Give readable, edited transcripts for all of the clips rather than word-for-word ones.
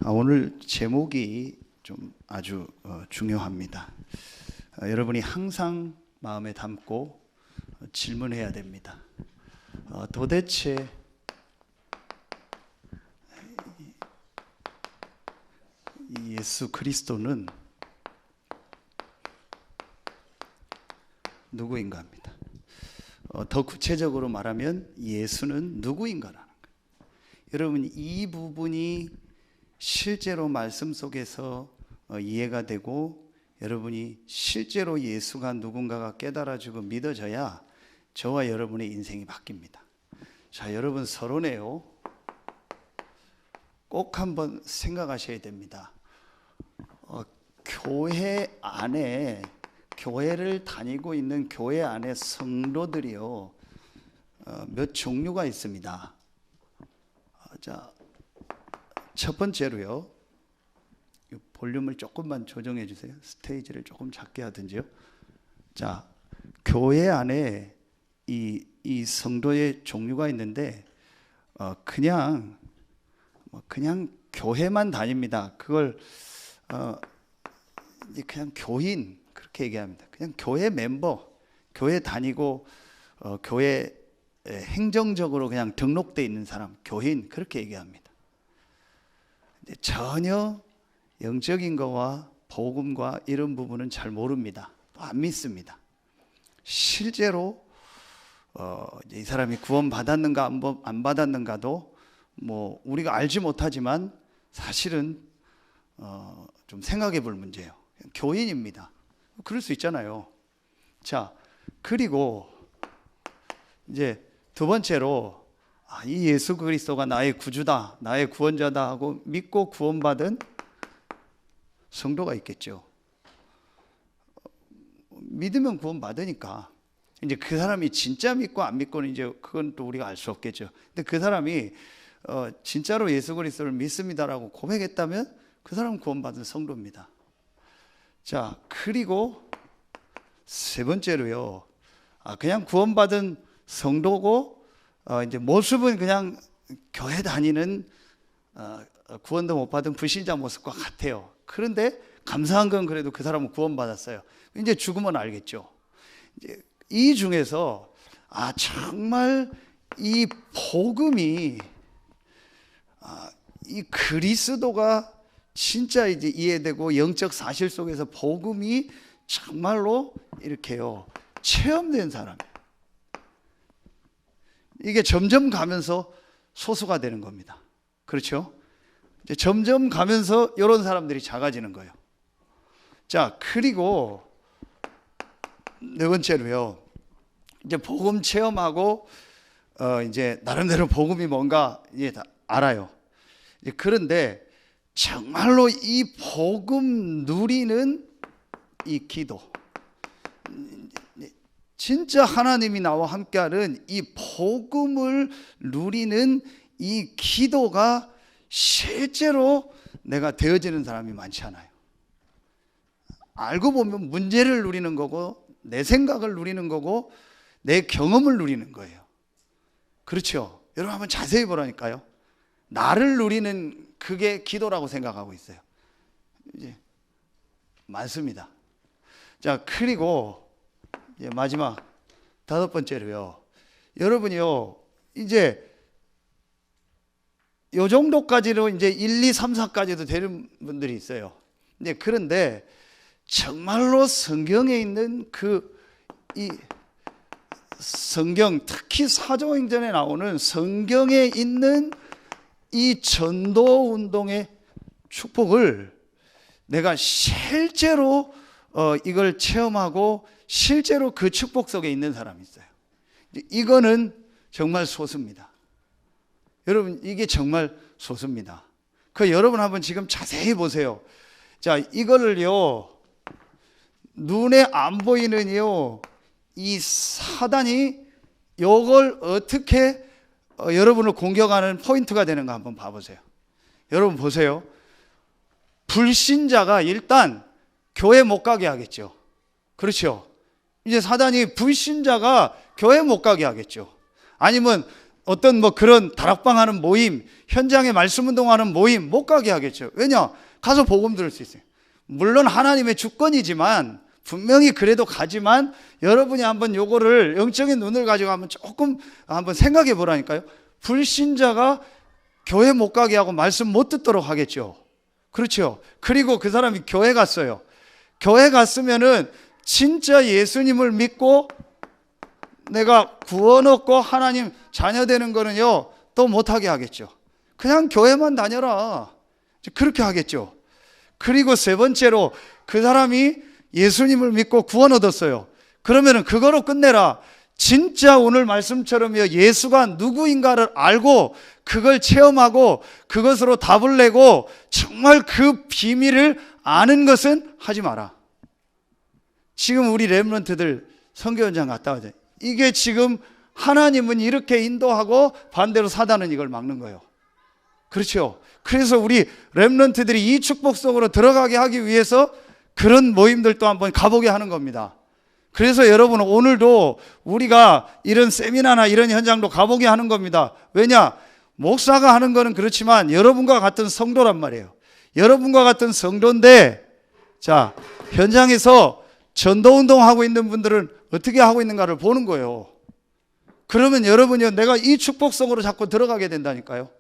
오늘 제목이 좀 아주 중요합니다. 여러분이 항상 마음에 담고 질문해야 됩니다. 도대체 이 예수 그리스도는 누구인가 합니다. 더 구체적으로 말하면 예수는 누구인가라는 거예요. 여러분, 이 부분이 실제로 말씀 속에서 이해가 되고 여러분이 실제로 예수가 누군가가 깨달아지고 믿어져야 저와 여러분의 인생이 바뀝니다. 자, 여러분, 서론에요, 꼭 한번 생각하셔야 됩니다. 교회 안에, 교회를 다니고 있는 교회 안에 성도들이요, 몇 종류가 있습니다. 자, 첫 번째로요, 볼륨을 조금만 조정해 주세요. 스테이지를 조금 작게 하든지요. 자, 교회 안에 이 성도의 종류가 있는데 그냥 교회만 다닙니다. 그걸 그냥 교인 그렇게 얘기합니다. 그냥 교회 멤버, 교회 다니고 교회 행정적으로 그냥 등록돼 있는 사람, 교인 그렇게 얘기합니다. 전혀 영적인 거와 복음과 이런 부분은 잘 모릅니다. 또 안 믿습니다. 실제로 이 사람이 구원 받았는가 안 받았는가도 뭐 우리가 알지 못하지만 사실은 좀 생각해 볼 문제예요. 교인입니다. 그럴 수 있잖아요. 자, 그리고 이제 두 번째로 이 예수 그리스도가 나의 구주다, 나의 구원자다 하고 믿고 구원받은 성도가 있겠죠. 믿으면 구원받으니까 이제 그 사람이 진짜 믿고 안 믿고는 이제 그건 또 우리가 알 수 없겠죠. 근데 그 사람이 진짜로 예수 그리스도를 믿습니다라고 고백했다면 그 사람은 구원받은 성도입니다. 자, 그리고 세 번째로요, 그냥 구원받은 성도고 이제 모습은 그냥 교회 다니는 구원도 못 받은 불신자 모습과 같아요. 그런데 감사한 건 그래도 그 사람은 구원받았어요. 이제 죽으면 알겠죠. 이제 이 중에서 정말 이 복음이 이 그리스도가 진짜 이제 이해되고 영적 사실 속에서 복음이 정말로 이렇게요 체험된 사람, 이게 점점 가면서 소수가 되는 겁니다. 그렇죠? 이제 점점 가면서 이런 사람들이 작아지는 거예요. 자, 그리고 네 번째로요, 이제 복음 체험하고 이제 나름대로 복음이 뭔가 이제 다 알아요. 그런데 정말로 이 복음 누리는 이 기도, 진짜 하나님이 나와 함께하는 이 복음을 누리는 이 기도가 실제로 내가 되어지는 사람이 많지 않아요. 알고 보면 문제를 누리는 거고 내 생각을 누리는 거고 내 경험을 누리는 거예요. 그렇죠? 여러분 한번 자세히 보라니까요. 나를 누리는 그게 기도라고 생각하고 있어요. 이제 많습니다. 자, 그리고 이제 마지막 다섯 번째로요, 여러분이요 이제 요 정도까지로 이제 1, 2, 3, 4까지도 되는 분들이 있어요. 이제 그런데 정말로 성경에 있는 이 성경, 특히 사도행전에 나오는 성경에 있는 이 전도 운동의 축복을 내가 실제로 이걸 체험하고 실제로 그 축복 속에 있는 사람이 있어요. 이거는 정말 소수입니다. 여러분, 이게 정말 소수입니다. 여러분 한번 지금 자세히 보세요. 자, 이거를요 눈에 안 보이는요 이 사단이 이걸 어떻게 여러분을 공격하는 포인트가 되는가 한번 봐보세요. 여러분 보세요. 불신자가 일단 교회 못 가게 하겠죠. 그렇죠? 이제 사단이 불신자가 교회 못 가게 하겠죠. 아니면 어떤 뭐 그런 다락방 하는 모임, 현장에 말씀 운동하는 모임 못 가게 하겠죠. 왜냐? 가서 복음 들을 수 있어요. 물론 하나님의 주권이지만 분명히 그래도 가지만 여러분이 한번 요거를 영적인 눈을 가지고 한번 조금 한번 생각해 보라니까요. 불신자가 교회 못 가게 하고 말씀 못 듣도록 하겠죠. 그렇죠. 그리고 그 사람이 교회 갔어요. 교회 갔으면은 진짜 예수님을 믿고 내가 구원 얻고 하나님 자녀 되는 거는요, 또 못하게 하겠죠. 그냥 교회만 다녀라. 그렇게 하겠죠. 그리고 세 번째로 그 사람이 예수님을 믿고 구원 얻었어요. 그러면은 그거로 끝내라. 진짜 오늘 말씀처럼요, 예수가 누구인가를 알고 그걸 체험하고 그것으로 답을 내고 정말 그 비밀을 아는 것은 하지 마라. 지금 우리 렘넌트들 선교 현장 갔다 와야 돼. 이게 지금 하나님은 이렇게 인도하고 반대로 사단은 이걸 막는 거예요. 그렇죠. 그래서 우리 렘넌트들이 이 축복 속으로 들어가게 하기 위해서 그런 모임들도 한번 가보게 하는 겁니다. 그래서 여러분 오늘도 우리가 이런 세미나나 이런 현장도 가보게 하는 겁니다. 왜냐? 목사가 하는 거는 그렇지만 여러분과 같은 성도란 말이에요. 여러분과 같은 성도인데, 자, 현장에서 전도운동하고 있는 분들은 어떻게 하고 있는가를 보는 거예요. 그러면 여러분이요, 내가 이 축복성으로 자꾸 들어가게 된다니까요.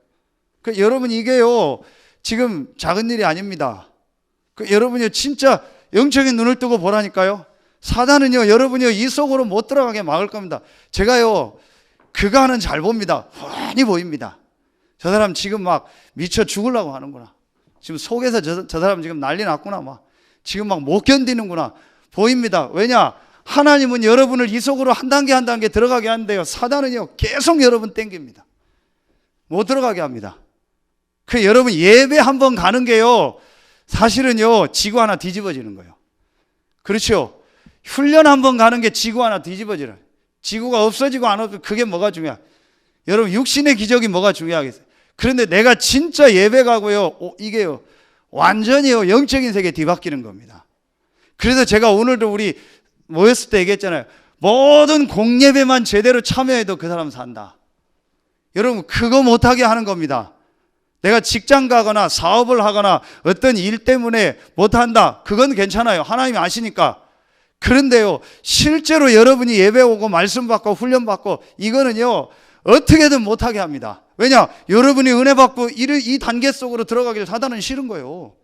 여러분 이게요, 지금 작은 일이 아닙니다. 여러분이 진짜 영적인 눈을 뜨고 보라니까요. 사단은요, 여러분이요, 이 속으로 못 들어가게 막을 겁니다. 제가요, 그간은 잘 봅니다. 훤히 보입니다. 저 사람 지금 막 미쳐 죽으려고 하는구나. 지금 속에서 저 사람 지금 난리 났구나. 막 지금 막 못 견디는구나. 보입니다. 왜냐? 하나님은 여러분을 이 속으로 한 단계 한 단계 들어가게 하는데요, 사단은요, 계속 여러분 땡깁니다. 못 들어가게 합니다. 여러분 예배 한번 가는 게요, 사실은요, 지구 하나 뒤집어지는 거예요. 그렇죠? 훈련 한번 가는 게 지구 하나 뒤집어지는, 지구가 없어지고 안 없어지고 그게 뭐가 중요해? 여러분 육신의 기적이 뭐가 중요하겠어요? 그런데 내가 진짜 예배 가고요, 이게요, 완전히요, 영적인 세계에 뒤바뀌는 겁니다. 그래서 제가 오늘도 우리 모였을 때 얘기했잖아요. 모든 공예배만 제대로 참여해도 그 사람 산다. 여러분 그거 못하게 하는 겁니다. 내가 직장 가거나 사업을 하거나 어떤 일 때문에 못한다, 그건 괜찮아요. 하나님이 아시니까. 그런데요, 실제로 여러분이 예배 오고 말씀 받고 훈련 받고 이거는요, 어떻게든 못하게 합니다. 왜냐? 여러분이 은혜 받고 이 단계 속으로 들어가기를 사단은 싫은 거예요.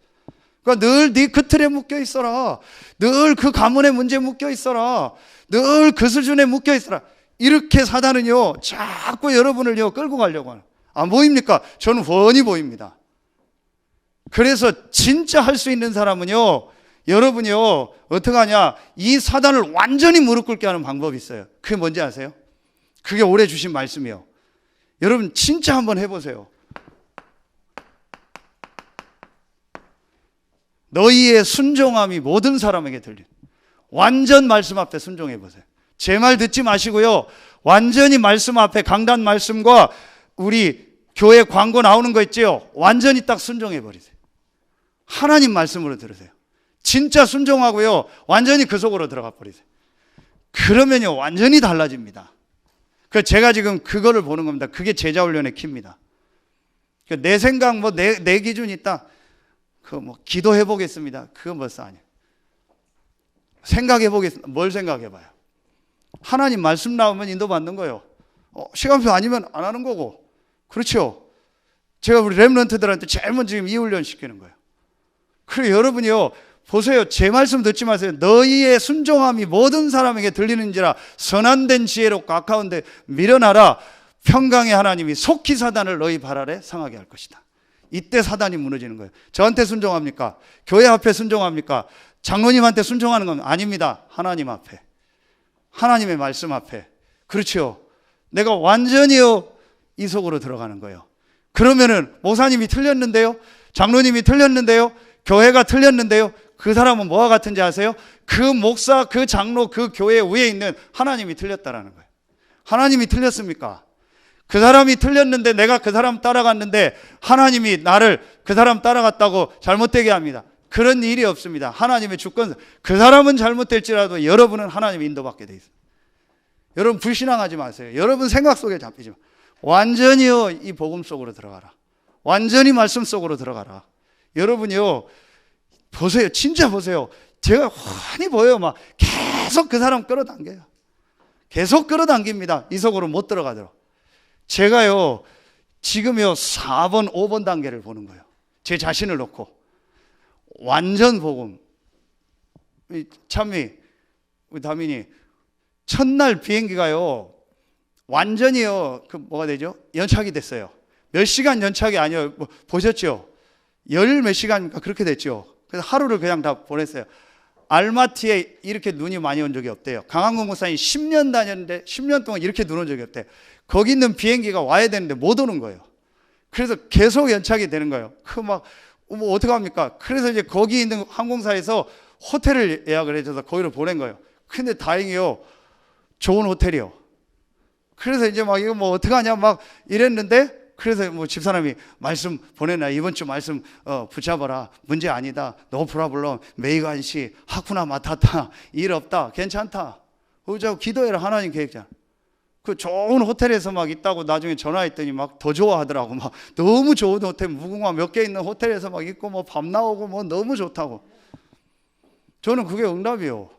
그러니까 늘 네 그 틀에 묶여 있어라. 늘 그 가문의 문제에 묶여 있어라. 늘 그 수준에 묶여 있어라. 이렇게 사단은요, 자꾸 여러분을요, 끌고 가려고 하는. 안 보입니까? 저는 훤히 보입니다. 그래서 진짜 할 수 있는 사람은요, 여러분이요, 어떻게 하냐? 이 사단을 완전히 무릎 꿇게 하는 방법이 있어요. 그게 뭔지 아세요? 그게 올해 주신 말씀이에요. 여러분 진짜 한번 해보세요. 너희의 순종함이 모든 사람에게 들린, 완전 말씀 앞에 순종해 보세요. 제 말 듣지 마시고요, 완전히 말씀 앞에 강단 말씀과 우리 교회 광고 나오는 거 있죠? 완전히 딱 순종해 버리세요. 하나님 말씀으로 들으세요. 진짜 순종하고요, 완전히 그 속으로 들어가 버리세요. 그러면요, 완전히 달라집니다. 제가 지금 그거를 보는 겁니다. 그게 제자훈련의 키입니다. 내 생각, 내 기준이 있다. 기도해 보겠습니다. 그건 벌써 아니에요. 생각해 보겠습니다. 뭘 생각해 봐요? 하나님 말씀 나오면 인도받는 거예요. 시간표 아니면 안 하는 거고. 그렇죠? 제가 우리 렘넌트들한테 제일 먼저 지금 이 훈련 시키는 거예요. 그리고 여러분이요, 보세요. 제 말씀 듣지 마세요. 너희의 순종함이 모든 사람에게 들리는지라 선한된 지혜로 가까운데 밀어놔라. 평강의 하나님이 속히 사단을 너희 발 아래 상하게 할 것이다. 이때 사단이 무너지는 거예요. 저한테 순종합니까? 교회 앞에 순종합니까? 장로님한테 순종하는 건 아닙니다. 하나님 앞에, 하나님의 말씀 앞에. 그렇죠? 내가 완전히요, 이 속으로 들어가는 거예요. 그러면은 목사님이 틀렸는데요, 장로님이 틀렸는데요, 교회가 틀렸는데요, 그 사람은 뭐와 같은지 아세요? 그 목사, 그 장로, 그 교회 위에 있는 하나님이 틀렸다라는 거예요. 하나님이 틀렸습니까? 그 사람이 틀렸는데 내가 그 사람 따라갔는데 하나님이 나를 그 사람 따라갔다고 잘못되게 합니다. 그런 일이 없습니다. 하나님의 주권, 그 사람은 잘못될지라도 여러분은 하나님의 인도받게 돼 있어요. 여러분 불신앙하지 마세요. 여러분 생각 속에 잡히지 마. 완전히요 이 복음 속으로 들어가라. 완전히 말씀 속으로 들어가라. 여러분이요 보세요. 진짜 보세요. 제가 환히 보여요. 막 계속 그 사람 끌어당겨요. 계속 끌어당깁니다. 이 속으로 못 들어가도록. 제가요 지금요 4번 5번 단계를 보는 거예요. 제 자신을 놓고 완전 복음. 참미 우리 다민이 첫날 비행기가요 완전히요 그 뭐가 되죠? 연착이 됐어요. 몇 시간 연착이 아니에요. 뭐 보셨죠? 열 몇 시간인가 그렇게 됐죠. 그래서 하루를 그냥 다 보냈어요. 알마티에 이렇게 눈이 많이 온 적이 없대요. 강항공 목사님 10년 다녔는데 10년 동안 이렇게 눈 온 적이 없대요. 거기 있는 비행기가 와야 되는데 못 오는 거예요. 그래서 계속 연착이 되는 거예요. 그 막 뭐 어떡합니까? 그래서 이제 거기 있는 항공사에서 호텔을 예약을 해줘서 거기로 보낸 거예요. 근데 다행히요 좋은 호텔이요. 그래서 이제 막 이거 뭐 어떡하냐 막 이랬는데, 그래서 뭐 집사람이 말씀 보내놔. 이번 주 말씀 붙잡아라. 문제 아니다. 노 프라블럼. 메이간시 하쿠나 마타타. 일 없다. 괜찮다. 그러자고 기도해라. 하나님 계획자. 그 좋은 호텔에서 막 있다고 나중에 전화했더니 막 더 좋아하더라고. 막 너무 좋은 호텔, 무궁화 몇 개 있는 호텔에서 막 있고 뭐 밤 나오고 뭐 너무 좋다고. 저는 그게 응답이요.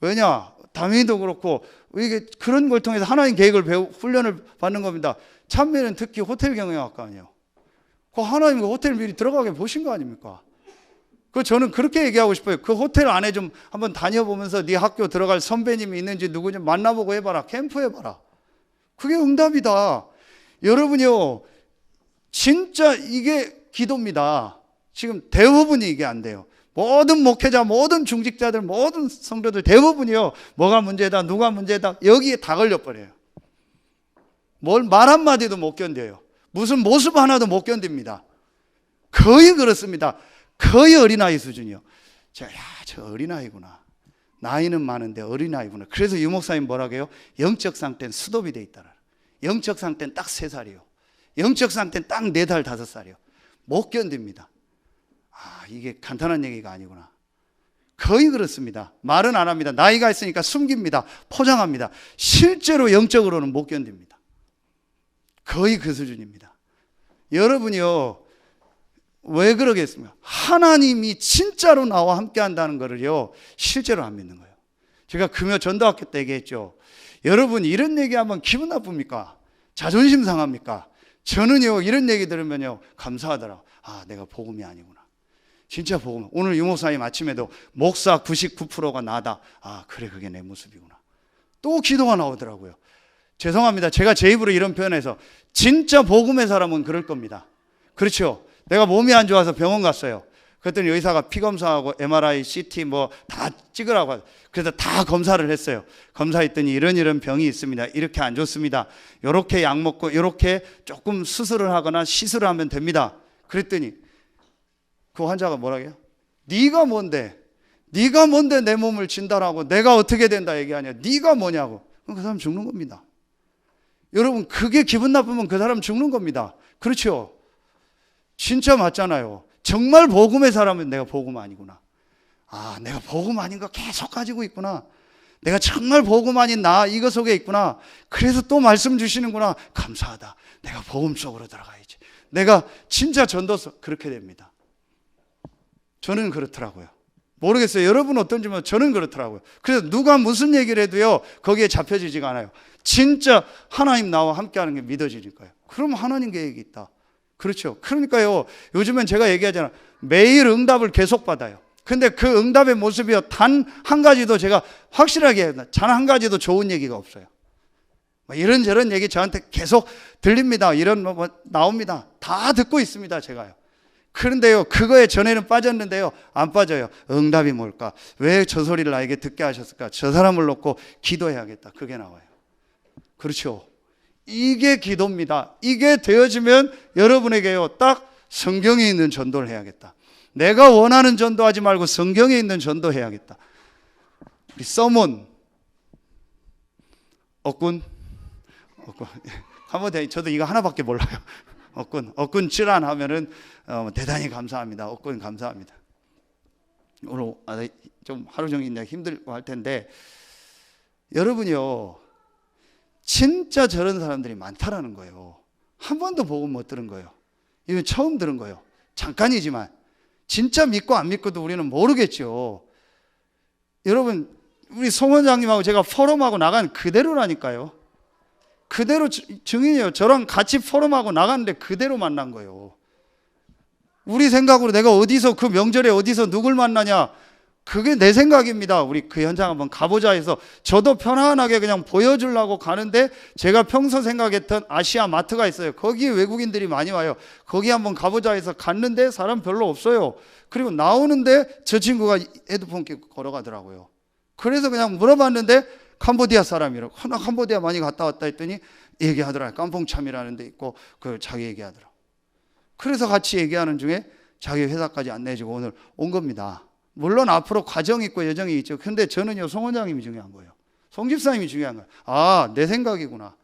왜냐? 다민도 그렇고 이게 그런 걸 통해서 하나님 계획을 훈련을 받는 겁니다. 참매는 특히 호텔 경영학과 아니에요. 그 하나님 그 호텔 미리 들어가게 보신 거 아닙니까? 그 저는 그렇게 얘기하고 싶어요. 그 호텔 안에 좀 한번 다녀보면서 네 학교 들어갈 선배님이 있는지 누구지 만나보고 해봐라. 캠프 해봐라. 그게 응답이다. 여러분이요 진짜 이게 기도입니다. 지금 대부분이 이게 안 돼요. 모든 목회자, 모든 중직자들, 모든 성도들 대부분이요 뭐가 문제다, 누가 문제다 여기에 다 걸려버려요. 뭘 말 한마디도 못 견뎌요. 무슨 모습 하나도 못 견딥니다. 거의 그렇습니다. 거의 어린아이 수준이요. 저 어린아이구나. 나이는 많은데 어린아이구나. 그래서 유 목사님 뭐라고 해요? 영적 상태는 수도비 돼 있다라. 영적 상태는 딱 3살이요. 영적 상태는 딱 4달, 5살이요. 못 견딥니다. 이게 간단한 얘기가 아니구나. 거의 그렇습니다. 말은 안 합니다. 나이가 있으니까 숨깁니다. 포장합니다. 실제로 영적으로는 못 견딥니다. 거의 그 수준입니다. 여러분이요 왜 그러겠습니까? 하나님이 진짜로 나와 함께 한다는 거를요 실제로 안 믿는 거예요. 제가 금요 전도학교 때 얘기했죠. 여러분 이런 얘기하면 기분 나쁩니까? 자존심 상합니까? 저는요 이런 얘기 들으면요 감사하더라고요. 내가 복음이 아니구나. 진짜 복음. 오늘 유 목사님 아침에도 목사 99%가 나다. 그래 그게 내 모습이구나. 또 기도가 나오더라고요. 죄송합니다. 제가 제 입으로 이런 표현해서 진짜 복음의 사람은 그럴 겁니다. 그렇죠. 내가 몸이 안 좋아서 병원 갔어요. 그랬더니 의사가 피 검사하고 MRI, CT 뭐 다 찍으라고 하죠. 그래서 다 검사를 했어요. 검사했더니 이런 병이 있습니다. 이렇게 안 좋습니다. 이렇게 약 먹고 이렇게 조금 수술을 하거나 시술을 하면 됩니다. 그랬더니 그 환자가 뭐라고 해요? 네가 뭔데 내 몸을 진단하고 내가 어떻게 된다 얘기하냐. 네가 뭐냐고. 그 사람 죽는 겁니다. 여러분 그게 기분 나쁘면 그 사람 죽는 겁니다. 그렇죠? 진짜 맞잖아요. 정말 복음의 사람은 내가 복음 아니구나. 내가 복음 아닌 거 계속 가지고 있구나. 내가 정말 복음 아닌 나 이거 속에 있구나. 그래서 또 말씀 주시는구나. 감사하다. 내가 복음 속으로 들어가야지. 내가 진짜 전도서 그렇게 됩니다. 저는 그렇더라고요. 모르겠어요. 여러분 어떤지 모르겠어요. 저는 그렇더라고요. 그래서 누가 무슨 얘기를 해도요 거기에 잡혀지지가 않아요. 진짜 하나님 나와 함께하는 게 믿어지니까요. 그럼 하나님 계획이 있다. 그렇죠. 그러니까요 요즘엔 제가 얘기하잖아요. 매일 응답을 계속 받아요. 근데 그 응답의 모습이요 단 한 가지도 제가 확실하게 해요. 단 한 가지도 좋은 얘기가 없어요. 이런저런 얘기 저한테 계속 들립니다. 이런 뭐 나옵니다. 다 듣고 있습니다. 제가요. 그런데요 그거에 전에는 빠졌는데요 안 빠져요. 응답이 뭘까? 왜 저 소리를 나에게 듣게 하셨을까? 저 사람을 놓고 기도해야겠다. 그게 나와요. 그렇죠. 이게 기도입니다. 이게 되어지면 여러분에게요 딱 성경에 있는 전도를 해야겠다. 내가 원하는 전도하지 말고 성경에 있는 전도해야겠다. 우리 서몬 억군 한번 저도 이거 하나밖에 몰라요. 억군 칠안 하면은 대단히 감사합니다. 억군 감사합니다. 오늘 좀 하루 종일 힘들고 할 텐데 여러분이요 진짜 저런 사람들이 많다라는 거예요. 한 번도 복음 못 들은 거예요. 이건 처음 들은 거예요. 잠깐이지만. 진짜 믿고 안 믿고도 우리는 모르겠죠. 여러분, 우리 송 원장님하고 제가 포럼하고 나간 그대로라니까요. 그대로 증인이에요. 저랑 같이 포럼하고 나갔는데 그대로 만난 거예요. 우리 생각으로 내가 어디서 그 명절에 어디서 누굴 만나냐, 그게 내 생각입니다. 우리 그 현장 한번 가보자 해서 저도 편안하게 그냥 보여주려고 가는데, 제가 평소 생각했던 아시아 마트가 있어요. 거기 외국인들이 많이 와요. 거기 한번 가보자 해서 갔는데 사람 별로 없어요. 그리고 나오는데 저 친구가 헤드폰 끼고 걸어가더라고요. 그래서 그냥 물어봤는데 캄보디아 사람이라고. 나 캄보디아 많이 갔다 왔다 했더니 얘기하더라고요. 깜봉참이라는 데 있고 그 자기 얘기하더라고요. 그래서 같이 얘기하는 중에 자기 회사까지 안내해주고 오늘 온 겁니다. 물론 앞으로 과정이 있고 여정이 있죠. 근데 저는요, 송 원장님이 중요한 거예요. 송 집사님이 중요한 거예요. 아, 내 생각이구나.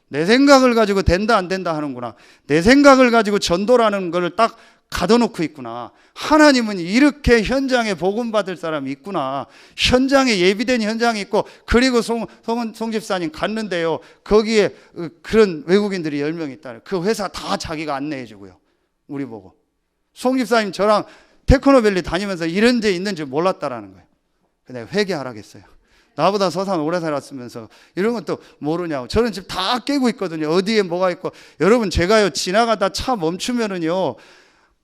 내 생각을 가지고 된다 안 된다 하는구나. 내 생각을 가지고 전도라는 걸 딱 가둬놓고 있구나. 하나님은 이렇게 현장에 복음 받을 사람이 있구나. 현장에 예비된 현장이 있고, 그리고 송 집사님 갔는데요, 거기에 그런 외국인들이 10명 있다. 그 회사 다 자기가 안내해주고요. 우리 보고. 송 집사님 저랑 테크노밸리 다니면서 이런 데 있는지 몰랐다라는 거예요. 내가 회개하라겠어요. 나보다 서산 오래 살았으면서 이런 것도 모르냐고. 저는 지금 다 깨고 있거든요. 어디에 뭐가 있고. 여러분, 제가요, 지나가다 차 멈추면은요,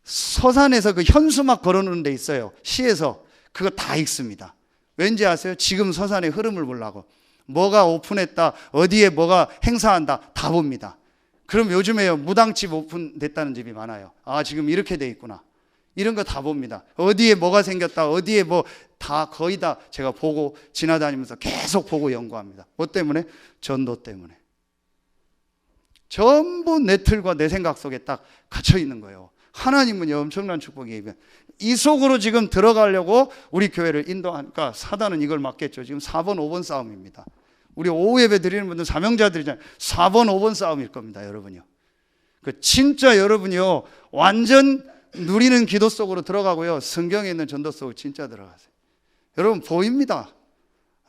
서산에서 그 현수막 걸어놓은 데 있어요. 시에서. 그거 다 읽습니다. 왠지 아세요? 지금 서산의 흐름을 보려고. 뭐가 오픈했다, 어디에 뭐가 행사한다, 다 봅니다. 그럼 요즘에요, 무당집 오픈됐다는 집이 많아요. 아, 지금 이렇게 돼 있구나. 이런 거 다 봅니다. 어디에 뭐가 생겼다, 어디에 뭐, 다 거의 다 제가 보고 지나다니면서 계속 보고 연구합니다. 뭐 때문에? 전도 때문에. 전부 내 틀과 내 생각 속에 딱 갇혀 있는 거예요. 하나님은 엄청난 축복이에요. 이 속으로 지금 들어가려고 우리 교회를 인도하니까 사단은 이걸 막겠죠. 지금 4번, 5번 싸움입니다. 우리 오후 예배 드리는 분들 사명자들이잖아요. 4번, 5번 싸움일 겁니다, 여러분요. 진짜 여러분이요, 완전 누리는 기도 속으로 들어가고요, 성경에 있는 전도 속으로 진짜 들어가세요. 여러분 보입니다.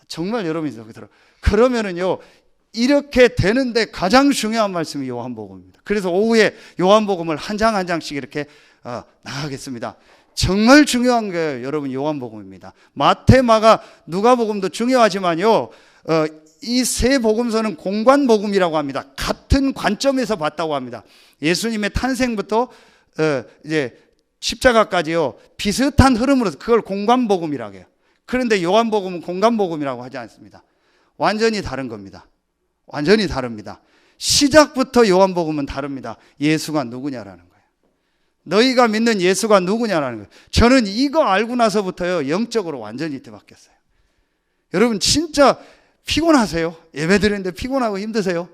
정말 여러분이 들어. 그러면은요, 이렇게 되는데 가장 중요한 말씀이 요한복음입니다. 그래서 오후에 요한복음을 한 장 한 장씩 이렇게 나가겠습니다. 정말 중요한 게 여러분 요한복음입니다. 마태, 마가, 누가복음도 중요하지만요, 이 세 복음서는 공관복음이라고 합니다. 같은 관점에서 봤다고 합니다. 예수님의 탄생부터 이제 십자가까지요, 비슷한 흐름으로 그걸 공관복음이라고 해요. 그런데 요한복음은 공관복음이라고 하지 않습니다. 완전히 다른 겁니다. 완전히 다릅니다. 시작부터 요한복음은 다릅니다. 예수가 누구냐라는 거예요. 너희가 믿는 예수가 누구냐라는 거예요. 저는 이거 알고 나서부터요, 영적으로 완전히 뒤바뀌었어요. 여러분 진짜 피곤하세요? 예배 드리는데 피곤하고 힘드세요?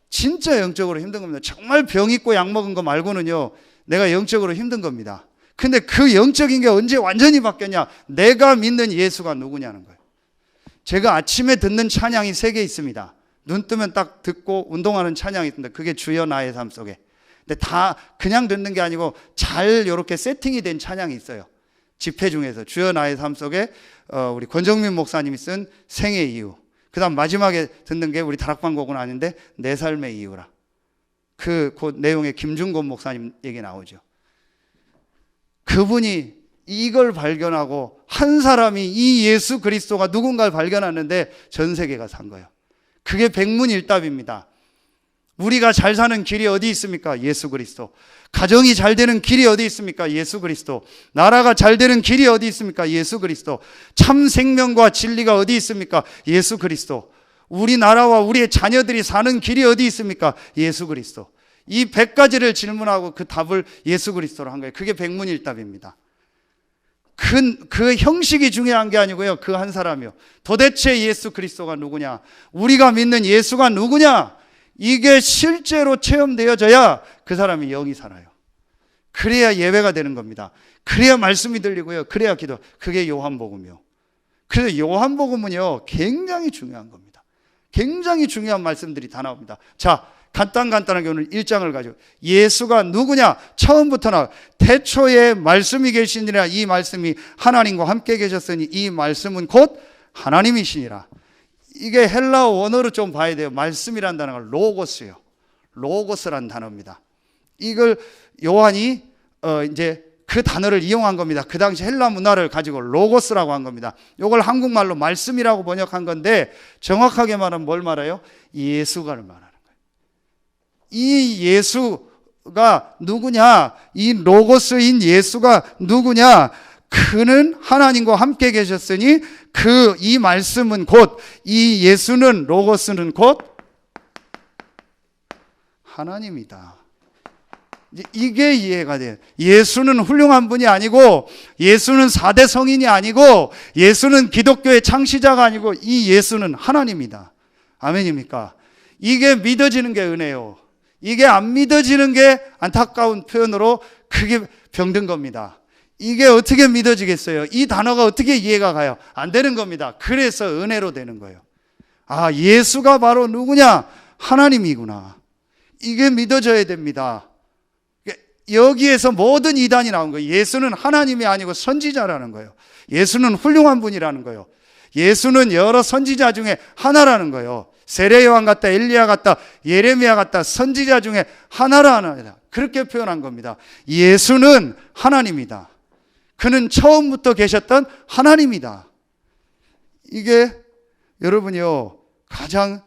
진짜 영적으로 힘든 겁니다. 정말 병 있고 약 먹은 거 말고는요, 내가 영적으로 힘든 겁니다. 근데 그 영적인 게 언제 완전히 바뀌었냐? 내가 믿는 예수가 누구냐는 거예요. 제가 아침에 듣는 찬양이 3개 있습니다. 눈 뜨면 딱 듣고 운동하는 찬양이 있습니다. 그게 주여 나의 삶 속에. 근데 다 그냥 듣는 게 아니고 잘 이렇게 세팅이 된 찬양이 있어요. 집회 중에서 주여 나의 삶 속에 우리 권정민 목사님이 쓴 생의 이유. 그 다음 마지막에 듣는 게 우리 다락방 곡은 아닌데 내 삶의 이유라. 그 내용에 김중곤 목사님 얘기 나오죠. 그분이 이걸 발견하고 한 사람이 이 예수 그리스도가 누군가를 발견하는데 전 세계가 산 거예요. 그게 백문일답입니다. 우리가 잘 사는 길이 어디 있습니까? 예수 그리스도. 가정이 잘 되는 길이 어디 있습니까? 예수 그리스도. 나라가 잘 되는 길이 어디 있습니까? 예수 그리스도. 참 생명과 진리가 어디 있습니까? 예수 그리스도. 우리나라와 우리의 자녀들이 사는 길이 어디 있습니까? 예수 그리스도. 이 100가지를 질문하고 그 답을 예수 그리스도로 한 거예요. 그게 백문일답입니다. 그 형식이 중요한 게 아니고요, 그 한 사람이요. 도대체 예수 그리스도가 누구냐? 우리가 믿는 예수가 누구냐? 이게 실제로 체험되어져야 그 사람이 영이 살아요. 그래야 예배가 되는 겁니다. 그래야 말씀이 들리고요. 그래야 기도. 그게 요한복음이요. 그래서 요한복음은요, 굉장히 중요한 겁니다. 굉장히 중요한 말씀들이 다 나옵니다. 자, 간단하게 오늘 1장을 가지고 예수가 누구냐? 처음부터 나와. 태초에 말씀이 계시니라. 이 말씀이 하나님과 함께 계셨으니 이 말씀은 곧 하나님이시니라. 이게 헬라어 원어로 좀 봐야 돼요. 말씀이란 단어가 로고스예요. 로고스란 단어입니다. 이걸 요한이 이제 그 단어를 이용한 겁니다. 그 당시 헬라 문화를 가지고 로고스라고 한 겁니다. 이걸 한국말로 말씀이라고 번역한 건데 정확하게 말하면 뭘 말해요? 예수가를 말하는 거예요. 이 예수가 누구냐? 이 로고스인 예수가 누구냐? 그는 하나님과 함께 계셨으니 이 말씀은 곧, 이 예수는, 로고스는 곧 하나님이다. 이게 이해가 돼요. 예수는 훌륭한 분이 아니고, 예수는 4대 성인이 아니고, 예수는 기독교의 창시자가 아니고, 이 예수는 하나님이다. 아멘입니까? 이게 믿어지는 게 은혜요. 이게 안 믿어지는 게 안타까운 표현으로 그게 병든 겁니다. 이게 어떻게 믿어지겠어요? 이 단어가 어떻게 이해가 가요? 안 되는 겁니다. 그래서 은혜로 되는 거예요. 아, 예수가 바로 누구냐? 하나님이구나. 이게 믿어져야 됩니다. 여기에서 모든 이단이 나온 거예요. 예수는 하나님이 아니고 선지자라는 거예요. 예수는 훌륭한 분이라는 거예요. 예수는 여러 선지자 중에 하나라는 거예요. 세례요한 같다, 엘리야 같다, 예레미야 같다, 선지자 중에 하나라. 그렇게 표현한 겁니다. 예수는 하나님이다. 그는 처음부터 계셨던 하나님이다. 이게 여러분이요, 가장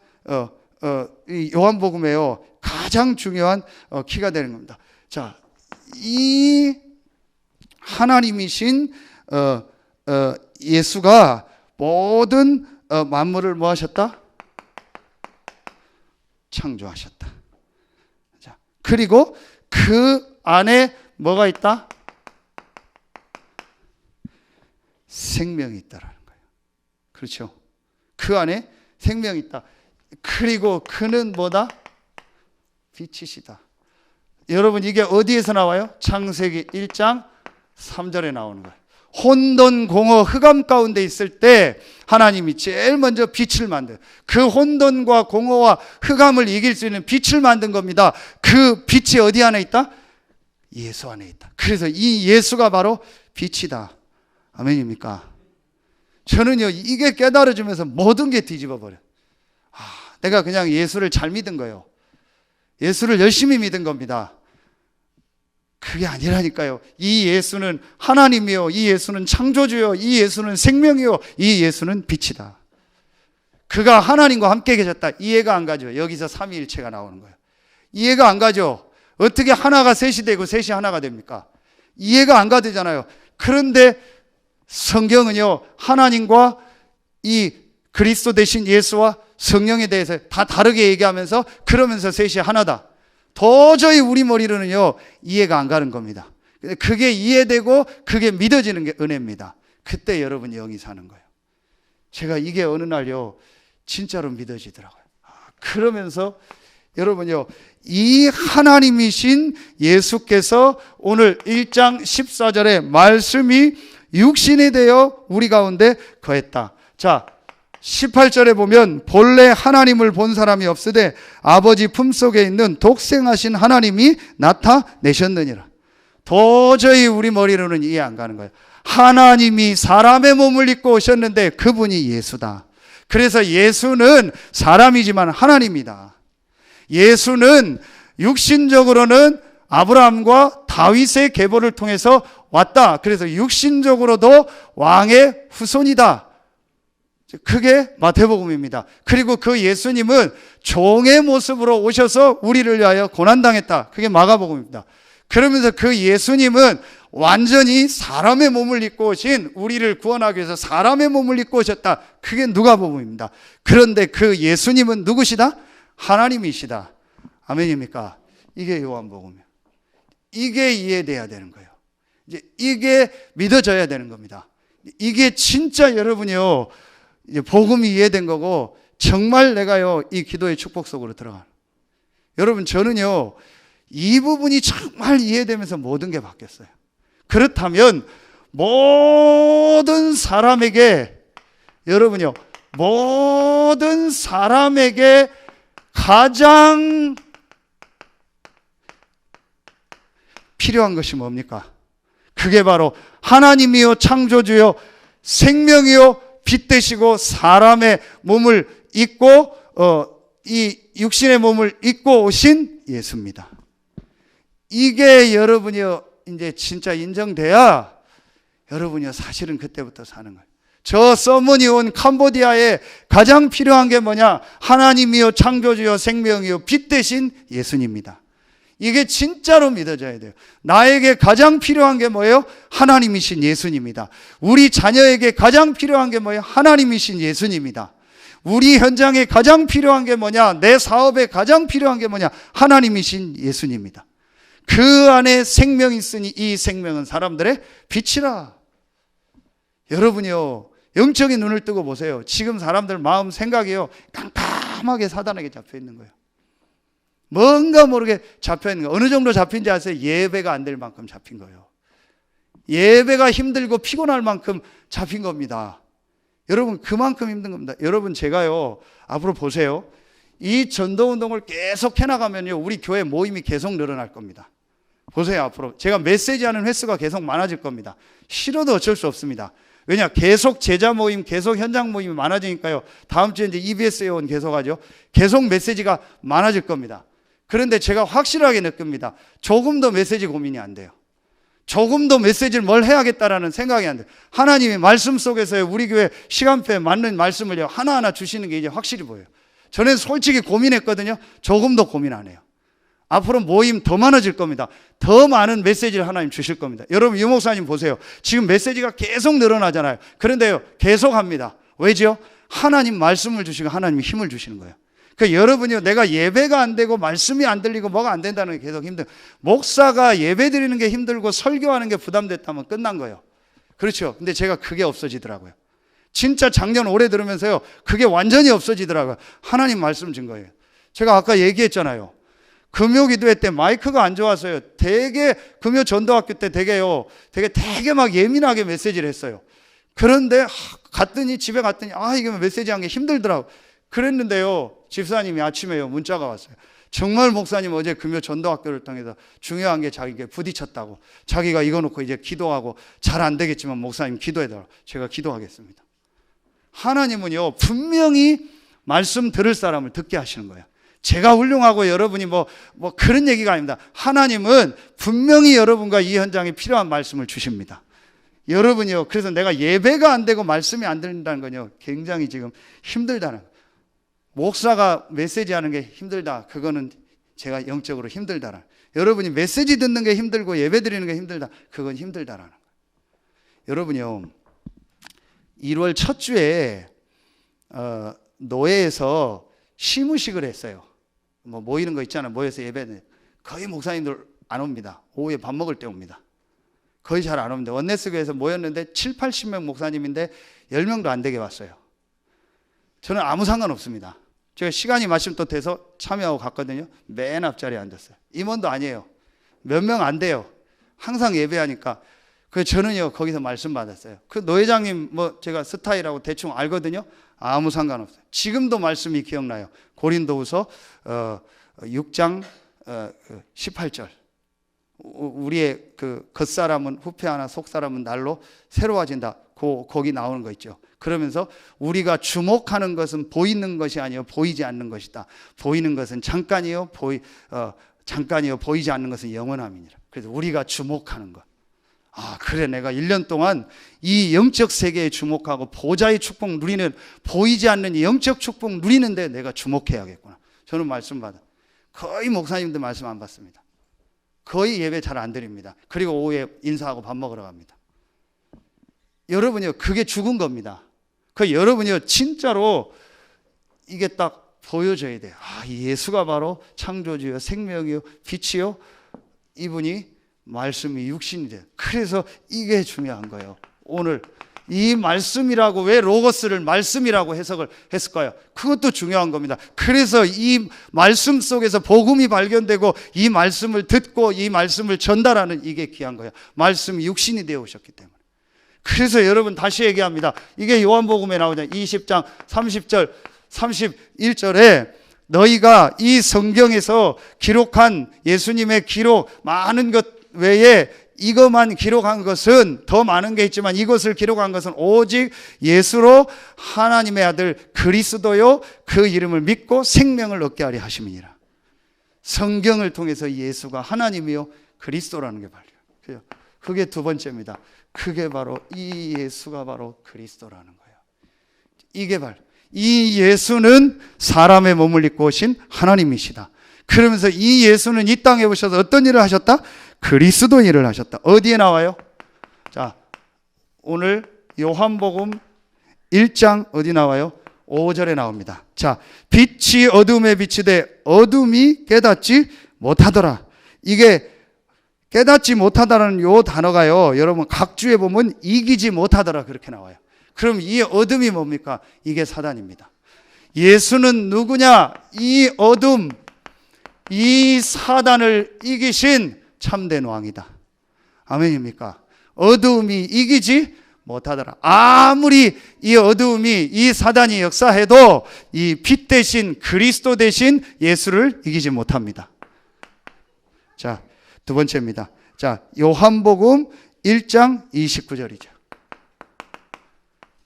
이 요한복음에요 가장 중요한 키가 되는 겁니다. 자, 이 하나님이신 예수가 모든 만물을 뭐 하셨다? 창조하셨다. 자, 그리고 그 안에 뭐가 있다? 생명이 있다라는 거예요. 그렇죠? 그 안에 생명이 있다. 그리고 그는 뭐다? 빛이시다. 여러분, 이게 어디에서 나와요? 창세기 1장 3절에 나오는 거예요. 혼돈, 공허, 흑암 가운데 있을 때 하나님이 제일 먼저 빛을 만들어요. 그 혼돈과 공허와 흑암을 이길 수 있는 빛을 만든 겁니다. 그 빛이 어디 안에 있다? 예수 안에 있다. 그래서 이 예수가 바로 빛이다. 아멘입니까? 저는요, 이게 깨달아지면서 모든 게 뒤집어 버려요. 내가 그냥 예수를 잘 믿은 거예요. 예수를 열심히 믿은 겁니다. 그게 아니라니까요. 이 예수는 하나님이요, 이 예수는 창조주요, 이 예수는 생명이요, 이 예수는 빛이다. 그가 하나님과 함께 계셨다. 이해가 안 가죠. 여기서 삼위일체가 나오는 거예요. 이해가 안 가죠. 어떻게 하나가 셋이 되고 셋이 하나가 됩니까? 이해가 안 가잖아요. 그런데 성경은요, 하나님과 이 그리스도 대신 예수와 성령에 대해서 다 다르게 얘기하면서 그러면서 셋이 하나다. 도저히 우리 머리로는요, 이해가 안 가는 겁니다. 그게 이해되고 그게 믿어지는 게 은혜입니다. 그때 여러분이 영이 사는 거예요. 제가 이게 어느 날요, 진짜로 믿어지더라고요. 그러면서 여러분요, 이 하나님이신 예수께서 오늘 1장 14절에 말씀이 육신이 되어 우리 가운데 거했다. 자, 18절에 보면 본래 하나님을 본 사람이 없으되 아버지 품속에 있는 독생하신 하나님이 나타내셨느니라. 도저히 우리 머리로는 이해 안 가는 거예요. 하나님이 사람의 몸을 입고 오셨는데 그분이 예수다. 그래서 예수는 사람이지만 하나님이다. 예수는 육신적으로는 아브라함과 다윗의 계보를 통해서 왔다. 그래서 육신적으로도 왕의 후손이다. 그게 마태복음입니다. 그리고 그 예수님은 종의 모습으로 오셔서 우리를 위하여 고난당했다. 그게 마가복음입니다. 그러면서 그 예수님은 완전히 사람의 몸을 입고 오신, 우리를 구원하기 위해서 사람의 몸을 입고 오셨다. 그게 누가복음입니다. 그런데 그 예수님은 누구시다? 하나님이시다. 아멘입니까? 이게 요한복음이에요. 이게 이해돼야 되는 거예요. 이제 이게 믿어져야 되는 겁니다. 이게 진짜 여러분이요, 이제 복음이 이해된 거고, 정말 내가요, 이 기도의 축복 속으로 들어가는. 여러분, 저는요, 이 부분이 정말 이해되면서 모든 게 바뀌었어요. 그렇다면 모든 사람에게, 여러분요, 모든 사람에게 가장 필요한 것이 뭡니까? 그게 바로 하나님이요, 창조주요, 생명이요, 빛 되시고 사람의 몸을 입고 이 육신의 몸을 입고 오신 예수입니다. 이게 여러분이요 이제 진짜 인정돼야 여러분이요 사실은 그때부터 사는 거예요. 저 서머니 온 캄보디아에 가장 필요한 게 뭐냐? 하나님이요 창조주요 생명이요 빛 되신 예수님입니다. 이게 진짜로 믿어져야 돼요. 나에게 가장 필요한 게 뭐예요? 하나님이신 예수님입니다. 우리 자녀에게 가장 필요한 게 뭐예요? 하나님이신 예수님입니다. 우리 현장에 가장 필요한 게 뭐냐? 내 사업에 가장 필요한 게 뭐냐? 하나님이신 예수님입니다. 그 안에 생명이 있으니 이 생명은 사람들의 빛이라. 여러분이요 영적인 눈을 뜨고 보세요. 지금 사람들 마음 생각이요 깜깜하게 사단에게 잡혀 있는 거예요. 뭔가 모르게 잡혀 있는 거예요. 어느 정도 잡힌지 아세요? 예배가 안 될 만큼 잡힌 거예요. 예배가 힘들고 피곤할 만큼 잡힌 겁니다. 여러분 그만큼 힘든 겁니다. 여러분 제가요 앞으로 보세요. 이 전도운동을 계속 해나가면요 우리 교회 모임이 계속 늘어날 겁니다. 보세요. 앞으로 제가 메시지하는 횟수가 계속 많아질 겁니다. 싫어도 어쩔 수 없습니다. 왜냐? 계속 제자 모임, 계속 현장 모임이 많아지니까요. 다음 주에 이제 EBS에 온 계속 하죠. 계속 메시지가 많아질 겁니다. 그런데 제가 확실하게 느낍니다. 조금 더 메시지 고민이 안 돼요. 조금 더 메시지를 뭘 해야겠다라는 생각이 안 돼요. 하나님의 말씀 속에서요 우리 교회 시간표에 맞는 말씀을요 하나하나 주시는 게 이제 확실히 보여요. 저는 솔직히 고민했거든요. 조금 더 고민 안 해요. 앞으로 모임 더 많아질 겁니다. 더 많은 메시지를 하나님 주실 겁니다. 여러분 유 목사님 보세요. 지금 메시지가 계속 늘어나잖아요. 그런데요 계속 합니다. 왜죠? 하나님 말씀을 주시고 하나님 힘을 주시는 거예요. 그러니까 여러분이요 내가 예배가 안 되고 말씀이 안 들리고 뭐가 안 된다는 게 계속 힘들어요. 목사가 예배 드리는 게 힘들고 설교하는 게 부담됐다면 끝난 거예요. 그렇죠? 근데 제가 그게 없어지더라고요. 진짜 작년 올해 들으면서요 그게 완전히 없어지더라고요. 하나님 말씀 준 거예요. 제가 아까 얘기했잖아요. 금요 기도회 때 마이크가 안 좋아서요. 되게 금요 전도학교 때 되게 막 예민하게 메시지를 했어요. 그런데 갔더니 집에 갔더니 이게 메시지 한 게 힘들더라고. 그랬는데요. 집사님이 아침에요 문자가 왔어요. 정말 목사님 어제 금요 전도학교를 통해서 중요한 게 자기가 부딪혔다고. 자기가 이거 놓고 이제 기도하고 잘 안 되겠지만 목사님 기도해달라고. 제가 기도하겠습니다. 하나님은요 분명히 말씀 들을 사람을 듣게 하시는 거예요. 제가 훌륭하고 여러분이 뭐 그런 얘기가 아닙니다. 하나님은 분명히 여러분과 이 현장에 필요한 말씀을 주십니다. 여러분이요. 그래서 내가 예배가 안 되고 말씀이 안 들린다는 건요. 굉장히 지금 힘들다는 거예요. 목사가 메시지 하는 게 힘들다. 그거는 제가 영적으로 힘들다라는 거예요. 여러분이 메시지 듣는 게 힘들고 예배 드리는 게 힘들다. 그건 힘들다라는 거예요. 여러분이요. 1월 첫 주에 노예에서 시무식을 했어요. 모이는 거 있잖아요. 모여서 예배는 거의 목사님들 안 옵니다. 오후에 밥 먹을 때 옵니다. 거의 잘 안 옵니다. 원네스 교회에서 모였는데 7, 80명 목사님인데 10명도 안 되게 왔어요. 저는 아무 상관없습니다. 제가 시간이 마침 또 돼서 참여하고 갔거든요. 맨 앞자리에 앉았어요. 임원도 아니에요. 몇 명 안 돼요. 항상 예배하니까. 그래서 저는요 거기서 말씀 받았어요. 그 노회장님 제가 스타일하고 대충 알거든요. 아무 상관없어요. 지금도 말씀이 기억나요. 고린도후서 6장 18절. 우리의 그 겉사람은 후패하나 속사람은 날로 새로워진다. 거기 나오는 거 있죠. 그러면서 우리가 주목하는 것은 보이는 것이 아니요 보이지 않는 것이다. 보이는 것은 잠깐이요 보이지 않는 것은 영원함이니라. 그래서 우리가 주목하는 것. 그래 내가 1년 동안 이 영적 세계에 주목하고 보좌의 축복 누리는 보이지 않는 영적 축복 누리는데 내가 주목해야겠구나. 저는 말씀 받아. 거의 목사님들 말씀 안 받습니다. 거의 예배 잘 안 드립니다. 그리고 오후에 인사하고 밥 먹으러 갑니다. 여러분이요 그게 죽은 겁니다. 여러분이요 진짜로 이게 딱 보여줘야 돼요. 예수가 바로 창조주요 생명이요 빛이요 이분이 말씀이 육신이 돼요. 그래서 이게 중요한 거예요. 오늘 이 말씀이라고 왜 로고스를 말씀이라고 해석을 했을까요? 그것도 중요한 겁니다. 그래서 이 말씀 속에서 복음이 발견되고 이 말씀을 듣고 이 말씀을 전달하는 이게 귀한 거예요. 말씀이 육신이 되어 오셨기 때문에. 그래서 여러분 다시 얘기합니다. 이게 요한복음에 나오잖아요. 20장 30절 31절에 너희가 이 성경에서 기록한 예수님의 기록 많은 것 외에 이것만 기록한 것은, 더 많은 게 있지만 이것을 기록한 것은 오직 예수로 하나님의 아들 그리스도요 그 이름을 믿고 생명을 얻게 하려 하심이니라. 성경을 통해서 예수가 하나님이요 그리스도라는 게 발견해요. 그게 두 번째입니다. 그게 바로 이 예수가 바로 그리스도라는 거예요. 이게 바로 이 예수는 사람의 몸을 입고 오신 하나님이시다. 그러면서 이 예수는 이 땅에 오셔서 어떤 일을 하셨다? 그리스도 일을 하셨다. 어디에 나와요? 자, 오늘 요한복음 1장 어디 나와요? 5절에 나옵니다. 자, 빛이 어둠에 비치되 어둠이 깨닫지 못하더라. 이게 깨닫지 못하다라는 요 단어가요, 여러분 각주에 보면 이기지 못하더라 그렇게 나와요. 그럼 이 어둠이 뭡니까? 이게 사단입니다. 예수는 누구냐? 이 어둠, 이 사단을 이기신 참된 왕이다. 아멘입니까? 어둠이 이기지 못하더라. 아무리 이 어둠이, 이 사단이 역사해도 이 빛 대신 그리스도 대신 예수를 이기지 못합니다. 자, 두 번째입니다. 자, 요한복음 1장 29절이죠.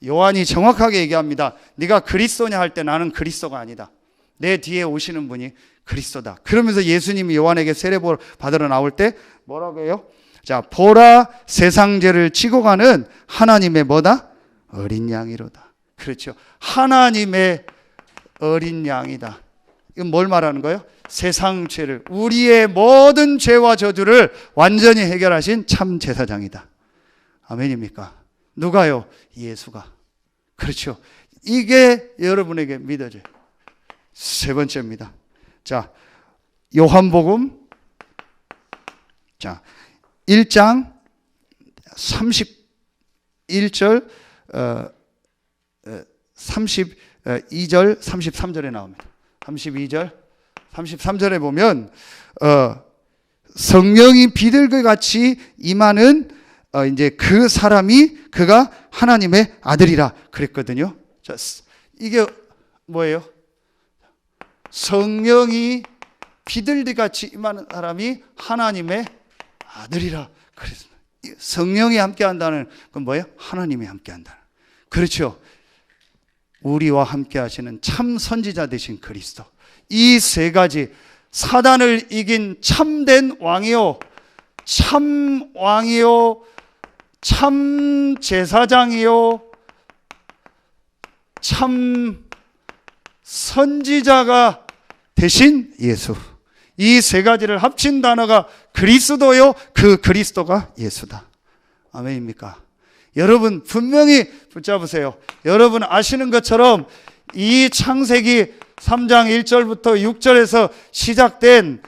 요한이 정확하게 얘기합니다. 네가 그리스도냐 할 때 나는 그리스도가 아니다. 내 뒤에 오시는 분이 그리스도다. 그러면서 예수님이 요한에게 세례를 받으러 나올 때 뭐라고 해요? 자, 보라 세상 죄를 지고 가는 하나님의 뭐다? 어린 양이로다. 그렇죠. 하나님의 어린 양이다. 이건 뭘 말하는 거예요? 세상 죄를, 우리의 모든 죄와 저주를 완전히 해결하신 참 제사장이다. 아멘입니까? 누가요? 예수가. 그렇죠. 이게 여러분에게 믿어져요. 세 번째입니다. 자, 요한복음 1장 31절 32절 33절에 나옵니다. 32절 33절에 보면 성령이 비둘기 같이 임하는 이제 그 사람이 그가 하나님의 아들이라 그랬거든요. 자, 이게 뭐예요? 성령이 비둘기 같이 임하는 사람이 하나님의 아들이라 그랬습니다. 성령이 함께 한다는 건 뭐예요? 하나님이 함께 한다. 그렇죠. 우리와 함께 하시는 참 선지자 되신 그리스도. 이 세 가지, 사단을 이긴 참된 왕이요, 참 왕이요, 참 제사장이요, 참 선지자가 되신 예수. 이 세 가지를 합친 단어가 그리스도요, 그 그리스도가 예수다. 아멘입니까? 여러분 분명히 붙잡으세요. 여러분 아시는 것처럼 이 창세기 3장 1절부터 6절에서 시작된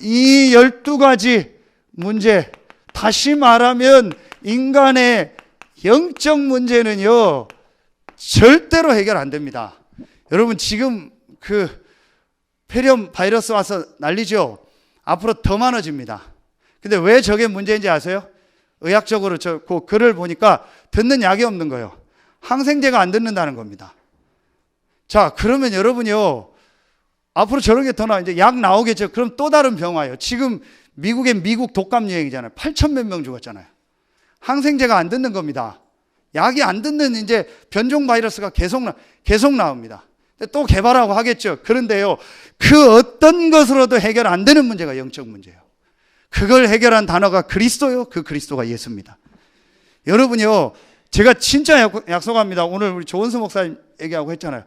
이 12가지 문제, 다시 말하면 인간의 영적 문제는요 절대로 해결 안 됩니다. 여러분 지금 그 폐렴 바이러스 와서 난리죠. 앞으로 더 많아집니다. 근데 왜 저게 문제인지 아세요? 의학적으로 그 글을 보니까 듣는 약이 없는 거예요. 항생제가 안 듣는다는 겁니다. 자, 그러면 여러분요 앞으로 저런 게 더 나와. 이제 약 나오겠죠. 그럼 또 다른 병 와요. 지금 미국엔 미국 독감 유행이잖아요. 8천 몇 명 죽었잖아요. 항생제가 안 듣는 겁니다. 약이 안 듣는 이제 변종 바이러스가 계속 나옵니다. 또 개발하고 하겠죠. 그런데요, 그 어떤 것으로도 해결 안 되는 문제가 영적 문제예요. 그걸 해결한 단어가 그리스도요, 그 그리스도가 예수입니다. 여러분요, 제가 진짜 약속합니다. 오늘 우리 조원수 목사님 얘기하고 했잖아요.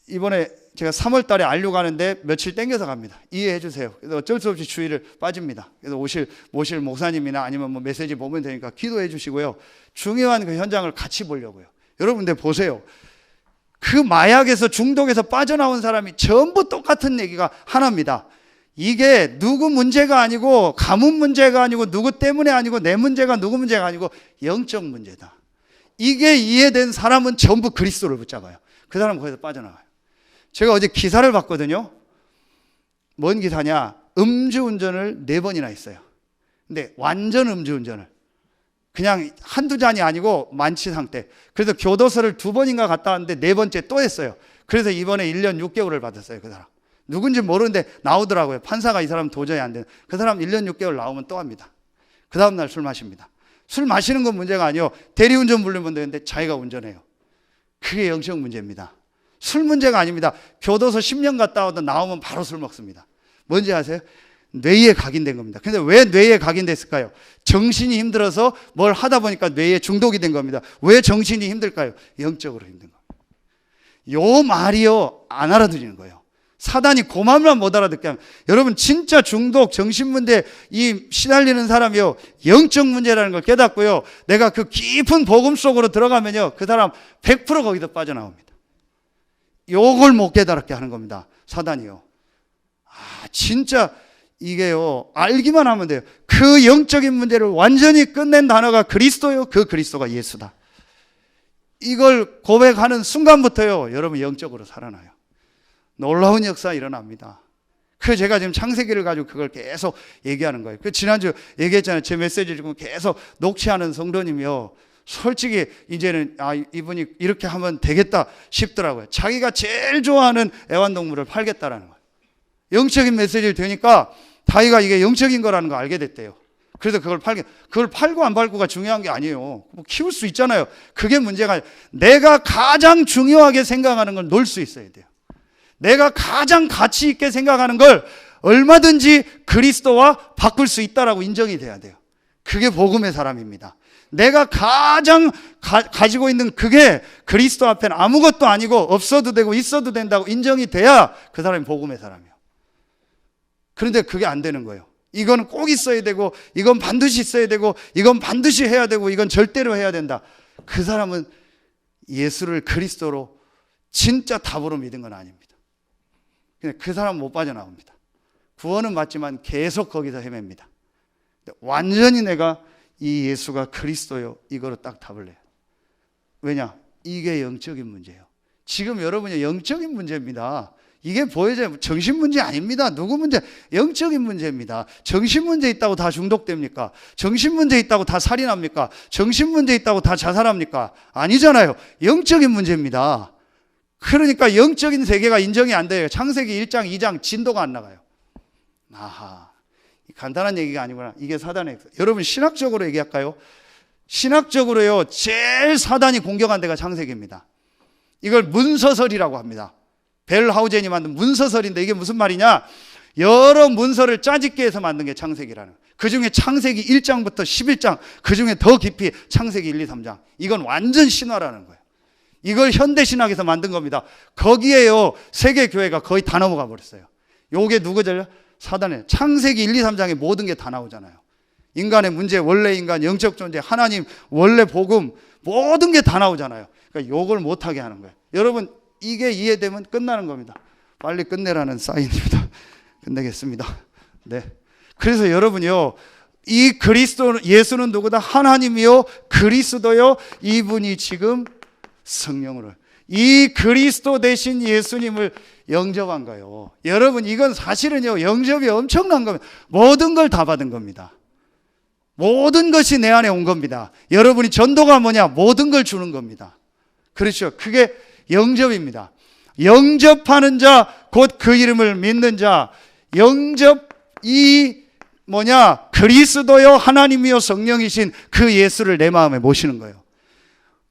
이번에 제가 3월 달에 안류 가는데 며칠 땡겨서 갑니다. 이해해 주세요. 그래서 어쩔 수 없이 주의를 빠집니다. 그래서 모실 목사님이나 아니면 뭐 메시지 보면 되니까 기도해 주시고요. 중요한 그 현장을 같이 보려고요. 여러분들 보세요. 그 마약에서 중독에서 빠져나온 사람이 전부 똑같은 얘기가 하나입니다. 이게 누구 문제가 아니고 가문 문제가 아니고 누구 때문에 아니고 내 문제가 누구 문제가 아니고 영적 문제다. 이게 이해된 사람은 전부 그리스도를 붙잡아요. 그 사람은 거기서 빠져나가요. 제가 어제 기사를 봤거든요. 뭔 기사냐? 음주운전을 4번이나 했어요. 근데 완전 음주운전을. 그냥 한두 잔이 아니고 만취 상태. 그래서 교도소를 2번인가 갔다 왔는데 4번째 또 했어요. 그래서 이번에 1년 6개월을 받았어요, 그 사람. 누군지 모르는데 나오더라고요. 판사가 이 사람 도저히 안 되는. 그 사람 1년 6개월 나오면 또 합니다. 그 다음날 술 마십니다. 술 마시는 건 문제가 아니요. 대리운전 부르면 되는데 자기가 운전해요. 그게 영적 문제입니다. 술 문제가 아닙니다. 교도소 10년 갔다 오다 나오면 바로 술 먹습니다. 뭔지 아세요? 뇌에 각인된 겁니다. 근데 왜 뇌에 각인됐을까요? 정신이 힘들어서 뭘 하다 보니까 뇌에 중독이 된 겁니다. 왜 정신이 힘들까요? 영적으로 힘든 겁니다. 요 말이요, 안 알아들리는 거예요. 사단이 그 말만 못 알아듣게 하면, 여러분 진짜 중독, 정신문제 이 시달리는 사람이요, 영적 문제라는 걸 깨닫고요, 내가 그 깊은 복음 속으로 들어가면요, 그 사람 100% 거기서 빠져나옵니다. 요걸 못 깨달게 하는 겁니다, 사단이요. 진짜 이게요, 알기만 하면 돼요. 그 영적인 문제를 완전히 끝낸 단어가 그리스도요, 그 그리스도가 예수다. 이걸 고백하는 순간부터요, 여러분 영적으로 살아나요. 놀라운 역사 일어납니다. 그 제가 지금 창세기를 가지고 그걸 계속 얘기하는 거예요. 그 지난주 얘기했잖아요. 제 메시지를 지금 계속 녹취하는 성도님이요, 솔직히 이제는 이분이 이렇게 하면 되겠다 싶더라고요. 자기가 제일 좋아하는 애완동물을 팔겠다라는 거예요. 영적인 메시지를 되니까 자기가 이게 영적인 거라는 거 알게 됐대요. 그래서 그걸 팔고 안 팔고가 중요한 게 아니에요. 뭐 키울 수 있잖아요. 그게 문제가 아니에요. 내가 가장 중요하게 생각하는 걸 놓을 수 있어야 돼요. 내가 가장 가치 있게 생각하는 걸 얼마든지 그리스도와 바꿀 수 있다라고 인정이 돼야 돼요. 그게 복음의 사람입니다. 내가 가장 가지고 있는 그게 그리스도 앞에는 아무것도 아니고 없어도 되고 있어도 된다고 인정이 돼야 그 사람이 복음의 사람이에요. 그런데 그게 안 되는 거예요. 이건 꼭 있어야 되고, 이건 반드시 있어야 되고, 이건 반드시 해야 되고, 이건 절대로 해야 된다. 그 사람은 예수를 그리스도로 진짜 답으로 믿은 건 아닙니다. 그 사람은 못 빠져나옵니다. 구원은 맞지만 계속 거기서 헤맵니다. 완전히 내가 이 예수가 그리스도요, 이거로 딱 답을 내요. 왜냐? 이게 영적인 문제예요. 지금 여러분이 영적인 문제입니다. 이게 보여져요. 정신 문제 아닙니다. 누구 문제? 영적인 문제입니다. 정신 문제 있다고 다 중독됩니까? 정신 문제 있다고 다 살인합니까? 정신 문제 있다고 다 자살합니까? 아니잖아요. 영적인 문제입니다. 그러니까 영적인 세계가 인정이 안 돼요. 창세기 1장, 2장 진도가 안 나가요. 아하, 간단한 얘기가 아니구나. 이게 사단의, 여러분 신학적으로 얘기할까요? 신학적으로요, 제일 사단이 공격한 데가 창세기입니다. 이걸 문서설이라고 합니다. 벨하우젠이 만든 문서설인데, 이게 무슨 말이냐? 여러 문서를 짜집게 해서 만든 게 창세기라는, 그 중에 창세기 1장부터 11장, 그 중에 더 깊이 창세기 1, 2, 3장. 이건 완전 신화라는 거예요. 이걸 현대신학에서 만든 겁니다. 거기에요, 세계교회가 거의 다 넘어가 버렸어요. 요게 누구죠? 사단의 창세기 1, 2, 3장에 모든 게 다 나오잖아요. 인간의 문제, 원래 인간, 영적 존재, 하나님, 원래 복음, 모든 게 다 나오잖아요. 그러니까 요걸 못하게 하는 거예요. 여러분, 이게 이해되면 끝나는 겁니다. 빨리 끝내라는 사인입니다. 끝내겠습니다. 네. 그래서 여러분요, 이 그리스도, 예수는 누구다? 하나님이요, 그리스도요, 이분이 지금 성령으로, 이 그리스도 대신 예수님을 영접한 거예요. 여러분, 이건 사실은요, 영접이 엄청난 겁니다. 모든 걸 다 받은 겁니다. 모든 것이 내 안에 온 겁니다. 여러분이 전도가 뭐냐? 모든 걸 주는 겁니다. 그렇죠. 그게 영접입니다. 영접하는 자, 곧 그 이름을 믿는 자. 영접이 뭐냐? 그리스도요, 하나님이요, 성령이신 그 예수를 내 마음에 모시는 거예요.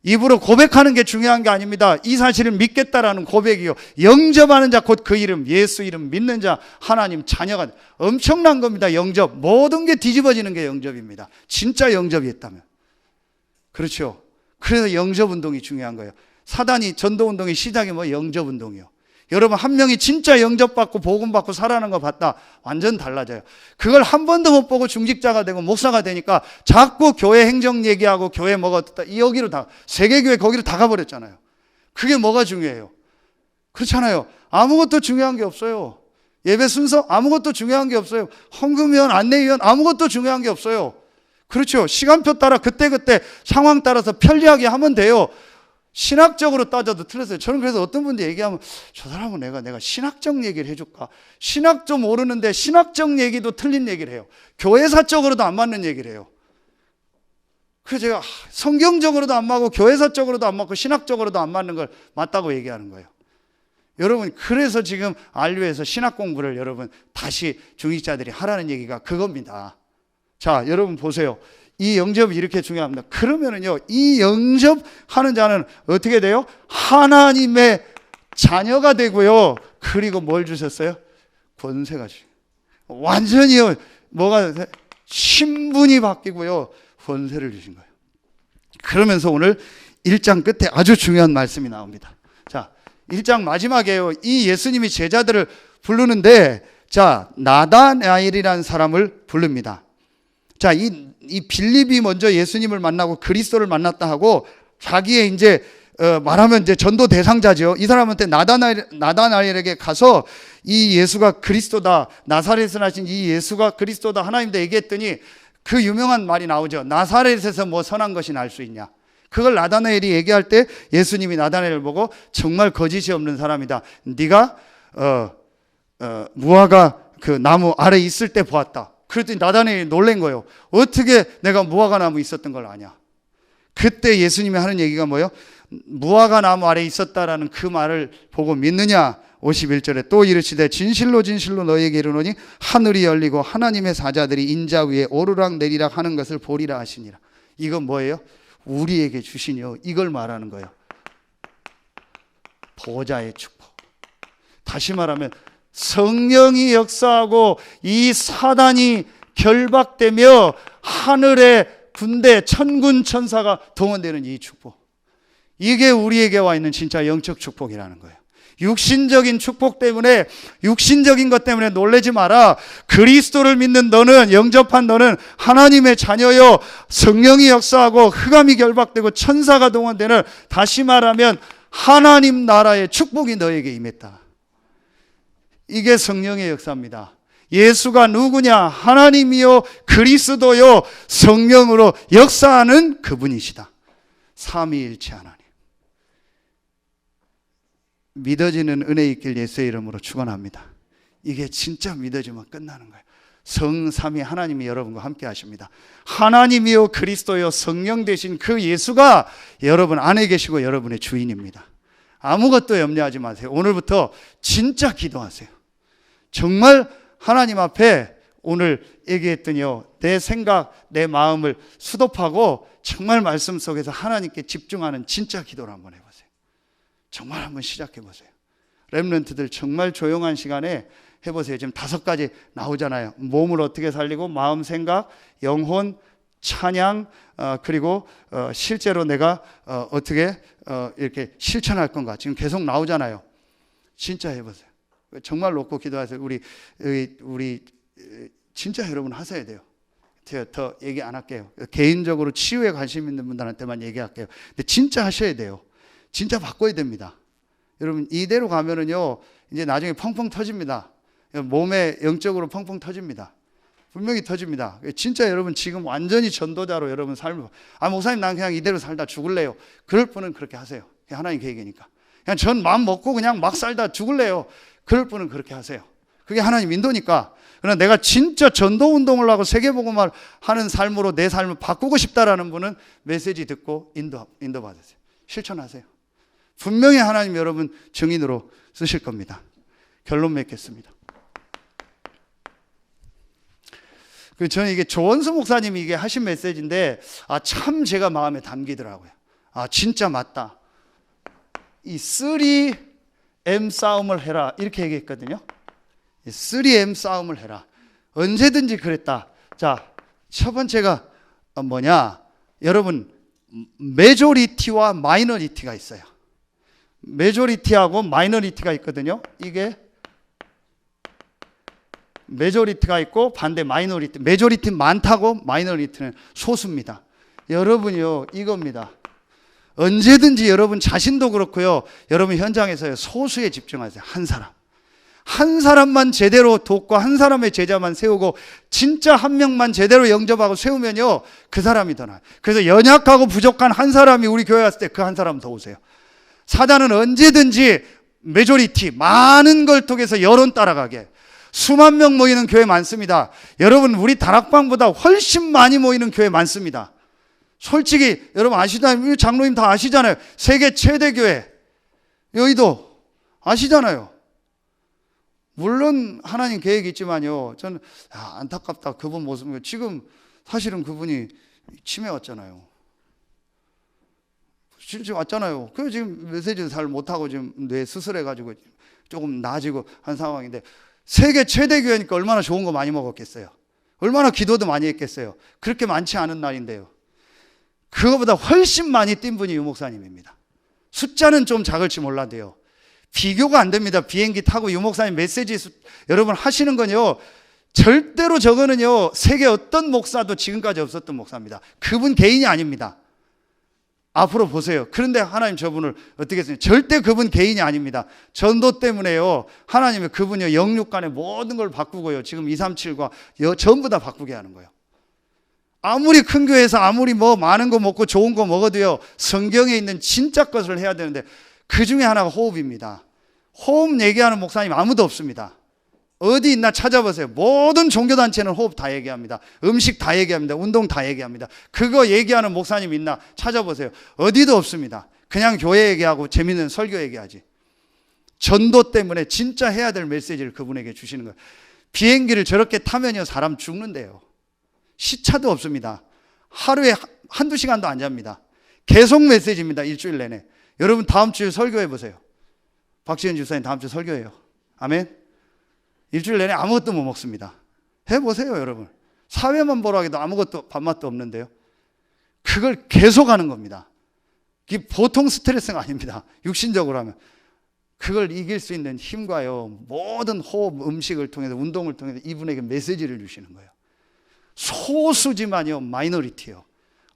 입으로 고백하는 게 중요한 게 아닙니다. 이 사실을 믿겠다라는 고백이요, 영접하는 자, 곧 그 이름, 예수 이름 믿는 자, 하나님 자녀가, 엄청난 겁니다. 영접. 모든 게 뒤집어지는 게 영접입니다. 진짜 영접이 있다면. 그렇죠. 그래서 영접 운동이 중요한 거예요. 사단이 전도 운동의 시작이 뭐? 영접 운동이요. 여러분, 한 명이 진짜 영접받고 복음받고 살아나는 거 봤다, 완전 달라져요. 그걸 한 번도 못 보고 중직자가 되고 목사가 되니까 자꾸 교회 행정 얘기하고 교회 뭐가 어떻다, 여기로 다, 세계교회 거기로 다 가버렸잖아요. 그게 뭐가 중요해요? 그렇잖아요. 아무것도 중요한 게 없어요. 예배 순서 아무것도 중요한 게 없어요. 헌금위원, 안내위원 아무것도 중요한 게 없어요. 그렇죠. 시간표 따라 그때그때 상황 따라서 편리하게 하면 돼요. 신학적으로 따져도 틀렸어요. 저는 그래서 어떤 분들 얘기하면, 저 사람은 내가 신학적 얘기를 해줄까? 신학 좀 모르는데 신학적 얘기도 틀린 얘기를 해요. 교회사적으로도 안 맞는 얘기를 해요. 그래서 제가 성경적으로도 안 맞고 교회사적으로도 안 맞고 신학적으로도 안 맞는 걸 맞다고 얘기하는 거예요. 여러분, 그래서 지금 안류에서 신학 공부를 여러분 다시 중직자들이 하라는 얘기가 그겁니다. 자, 여러분 보세요. 이 영접이 이렇게 중요합니다. 그러면은요, 이 영접하는 자는 어떻게 돼요? 하나님의 자녀가 되고요. 그리고 뭘 주셨어요? 권세가 주세요. 완전히요, 뭐가 신분이 바뀌고요, 권세를 주신 거예요. 그러면서 오늘 1장 끝에 아주 중요한 말씀이 나옵니다. 자, 1장 마지막에요, 이 예수님이 제자들을 부르는데, 자, 나다나엘이라는 사람을 부릅니다. 자, 이 빌립이 먼저 예수님을 만나고 그리스도를 만났다 하고, 자기의 이제 말하면 이제 전도 대상자죠. 이 사람한테 나다나엘에게 가서 이 예수가 그리스도다, 나사렛에서 나신 이 예수가 그리스도다, 하나님도 얘기했더니 그 유명한 말이 나오죠. 나사렛에서 뭐 선한 것이 날 수 있냐. 그걸 나다나엘이 얘기할 때 예수님이 나다나엘을 보고 정말 거짓이 없는 사람이다. 네가 무화과 그 나무 아래 있을 때 보았다. 그랬더니 나다나엘이 놀란 거예요. 어떻게 내가 무화과 나무 있었던 걸 아냐. 그때 예수님이 하는 얘기가 뭐예요? 무화과 나무 아래 있었다라는 그 말을 보고 믿느냐. 51절에 또 이르시되 진실로 진실로 너희에게 이르노니 하늘이 열리고 하나님의 사자들이 인자 위에 오르락 내리락 하는 것을 보리라 하시니라. 이건 뭐예요? 우리에게 주시니요, 이걸 말하는 거예요. 보좌의 축복. 다시 말하면 성령이 역사하고 이 사단이 결박되며 하늘의 군대 천군 천사가 동원되는 이 축복, 이게 우리에게 와 있는 진짜 영적 축복이라는 거예요. 육신적인 축복 때문에, 육신적인 것 때문에 놀라지 마라. 그리스도를 믿는 너는, 영접한 너는 하나님의 자녀요, 성령이 역사하고 흑암이 결박되고 천사가 동원되는, 다시 말하면 하나님 나라의 축복이 너에게 임했다. 이게 성령의 역사입니다. 예수가 누구냐? 하나님이요, 그리스도요, 성령으로 역사하는 그분이시다. 삼위일체 하나님. 믿어지는 은혜 있길 예수의 이름으로 축원합니다. 이게 진짜 믿어지면 끝나는 거예요. 성삼위 하나님이 여러분과 함께 하십니다. 하나님이요, 그리스도요, 성령 되신 그 예수가 여러분 안에 계시고 여러분의 주인입니다. 아무것도 염려하지 마세요. 오늘부터 진짜 기도하세요. 정말 하나님 앞에 오늘 얘기했더니요, 내 생각, 내 마음을 수도하고 정말 말씀 속에서 하나님께 집중하는 진짜 기도를 한번 해보세요. 정말 한번 시작해 보세요. 렘넌트들 정말 조용한 시간에 해보세요. 지금 5가지 나오잖아요. 몸을 어떻게 살리고, 마음, 생각, 영혼, 찬양, 그리고 실제로 내가 어떻게 이렇게 실천할 건가, 지금 계속 나오잖아요. 진짜 해보세요. 정말 놓고 기도하세요. 우리 진짜 여러분 하셔야 돼요. 제가 더 얘기 안 할게요. 개인적으로 치유에 관심 있는 분들한테만 얘기할게요. 근데 진짜 하셔야 돼요. 진짜 바꿔야 됩니다. 여러분, 이대로 가면은요, 이제 나중에 펑펑 터집니다. 몸에 영적으로 펑펑 터집니다. 분명히 터집니다. 진짜 여러분 지금 완전히 전도자로 여러분 삶을, 목사님 난 그냥 이대로 살다 죽을래요. 그럴 분은 그렇게 하세요. 하나님 계획이니까. 그냥 전 마음 먹고 그냥 막 살다 죽을래요. 그럴 분은 그렇게 하세요. 그게 하나님 인도니까. 그러나 내가 진짜 전도 운동을 하고 세계복음을 하는 삶으로 내 삶을 바꾸고 싶다라는 분은 메시지 듣고 인도 받으세요. 실천하세요. 분명히 하나님 여러분 증인으로 쓰실 겁니다. 결론 맺겠습니다. 저는 이게 조원수 목사님이 이게 하신 메시지인데, 참 제가 마음에 담기더라고요. 진짜 맞다. 이 3M 싸움을 해라, 이렇게 얘기했거든요. 3M 싸움을 해라. 언제든지 그랬다. 자, 첫 번째가 뭐냐? 여러분, 메조리티와 마이너리티가 있어요. 메조리티하고 마이너리티가 있거든요. 이게 메조리티가 있고 반대 마이너리티. 메조리티는 많다고 마이너리티는 소수입니다. 여러분이요, 이겁니다. 언제든지 여러분 자신도 그렇고요, 여러분 현장에서요, 소수에 집중하세요. 한 사람만 제대로 돕고 한 사람의 제자만 세우고 진짜 한 명만 제대로 영접하고 세우면요, 그 사람이 더 나아요. 그래서 연약하고 부족한 한 사람이 우리 교회 왔을 때 그 한 사람 더 오세요. 사단은 언제든지 메조리티, 많은 걸 통해서 여론 따라가게. 수만 명 모이는 교회 많습니다. 여러분, 우리 다락방보다 훨씬 많이 모이는 교회 많습니다. 솔직히 여러분 아시잖아요. 장로님 다 아시잖아요. 세계 최대 교회 여의도 아시잖아요. 물론 하나님 계획이 있지만요. 저는 안타깝다. 그분 모습. 지금 사실은 그분이 치매 왔잖아요. 실제 왔잖아요. 그 지금 메시지도 잘 못하고 지금 뇌 수술해가지고 조금 나아지고 한 상황인데, 세계 최대 교회니까 얼마나 좋은 거 많이 먹었겠어요. 얼마나 기도도 많이 했겠어요. 그렇게 많지 않은 날인데요. 그거보다 훨씬 많이 뛴 분이 유 목사님입니다. 숫자는 좀 작을지 몰라도요. 비교가 안 됩니다. 비행기 타고 유 목사님 메시지 여러분 하시는 건요, 절대로 저거는요, 세계 어떤 목사도 지금까지 없었던 목사입니다. 그분 개인이 아닙니다. 앞으로 보세요. 그런데 하나님 저분을 어떻게 했어요? 절대 그분 개인이 아닙니다. 전도 때문에요, 하나님이 그분이 영육 간의 모든 걸 바꾸고요, 지금 237과 전부 다 바꾸게 하는 거예요. 아무리 큰 교회에서 아무리 뭐 많은 거 먹고 좋은 거 먹어도요, 성경에 있는 진짜 것을 해야 되는데, 그 중에 하나가 호흡입니다. 호흡 얘기하는 목사님 아무도 없습니다. 어디 있나 찾아보세요. 모든 종교단체는 호흡 다 얘기합니다. 음식 다 얘기합니다. 운동 다 얘기합니다. 그거 얘기하는 목사님 있나 찾아보세요. 어디도 없습니다. 그냥 교회 얘기하고 재밌는 설교 얘기하지. 전도 때문에 진짜 해야 될 메시지를 그분에게 주시는 거예요. 비행기를 저렇게 타면요, 사람 죽는데요. 시차도 없습니다. 하루에 한두 시간도 안 잡니다. 계속 메시지입니다. 일주일 내내. 여러분 다음 주에 설교해 보세요. 박지현 집사님 다음 주 설교해요. 아멘. 일주일 내내 아무것도 못 먹습니다. 해보세요, 여러분. 사회만 보러 하기도 아무것도 밥맛도 없는데요. 그걸 계속 하는 겁니다. 이게 보통 스트레스가 아닙니다. 육신적으로 하면. 그걸 이길 수 있는 힘과요, 모든 호흡, 음식을 통해서, 운동을 통해서 이분에게 메시지를 주시는 거예요. 소수지만요, 마이너리티요.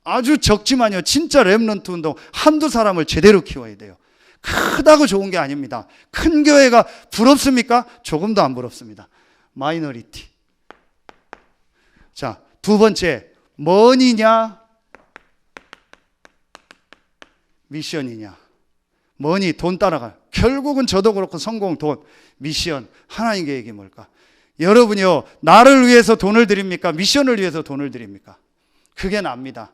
아주 적지만요, 진짜 렘넌트 운동 한두 사람을 제대로 키워야 돼요. 크다고 좋은 게 아닙니다. 큰 교회가 부럽습니까? 조금도 안 부럽습니다. 마이너리티. 자, 두 번째, 머니냐 미션이냐. 머니, 돈 따라가. 결국은 저도 그렇고 성공, 돈, 미션. 하나님 계획이 뭘까? 여러분이요, 나를 위해서 돈을 드립니까? 미션을 위해서 돈을 드립니까? 그게 납니다.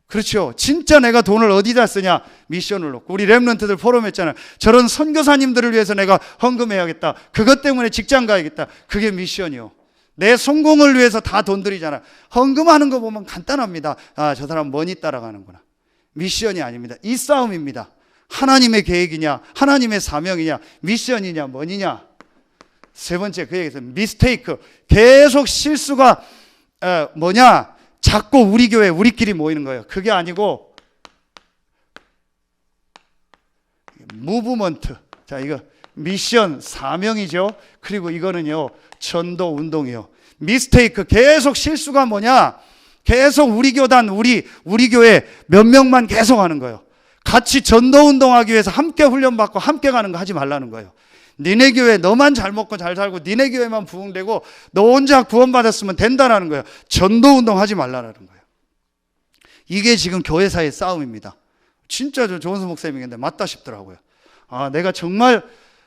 그렇죠. 진짜 내가 돈을 어디다 쓰냐? 미션을 놓고. 우리 렘넌트들 포럼 했잖아요. 저런 선교사님들을 위해서 내가 헌금해야겠다. 그것 때문에 직장 가야겠다. 그게 미션이요. 내 성공을 위해서 다 돈 들이잖아. 헌금하는 거 보면 간단합니다. 아, 저 사람 머니 따라가는구나. 미션이 아닙니다. 이 싸움입니다. 하나님의 계획이냐, 하나님의 사명이냐, 미션이냐, 머니냐. 세 번째, 그 얘기에서 미스테이크. 계속 실수가 뭐냐? 자꾸 우리 교회 우리끼리 모이는 거예요. 그게 아니고 무브먼트. 자, 이거 미션, 사명이죠. 그리고 이거는요, 전도 운동이요. 미스테이크, 계속 실수가 뭐냐? 계속 우리 교단, 우리 교회 몇 명만 계속 하는 거예요. 같이 전도 운동하기 위해서 함께 훈련받고 함께 가는 거 하지 말라는 거예요. 니네 교회 너만 잘 먹고 잘 살고 니네 교회만 부흥되고 너 혼자 구원받았으면 된다라는 거예요. 전도 운동하지 말라는 거예요. 이게 지금 교회사의 싸움입니다. 진짜 저 조은수 목사님인데 맞다 싶더라고요. 아, 내가 정말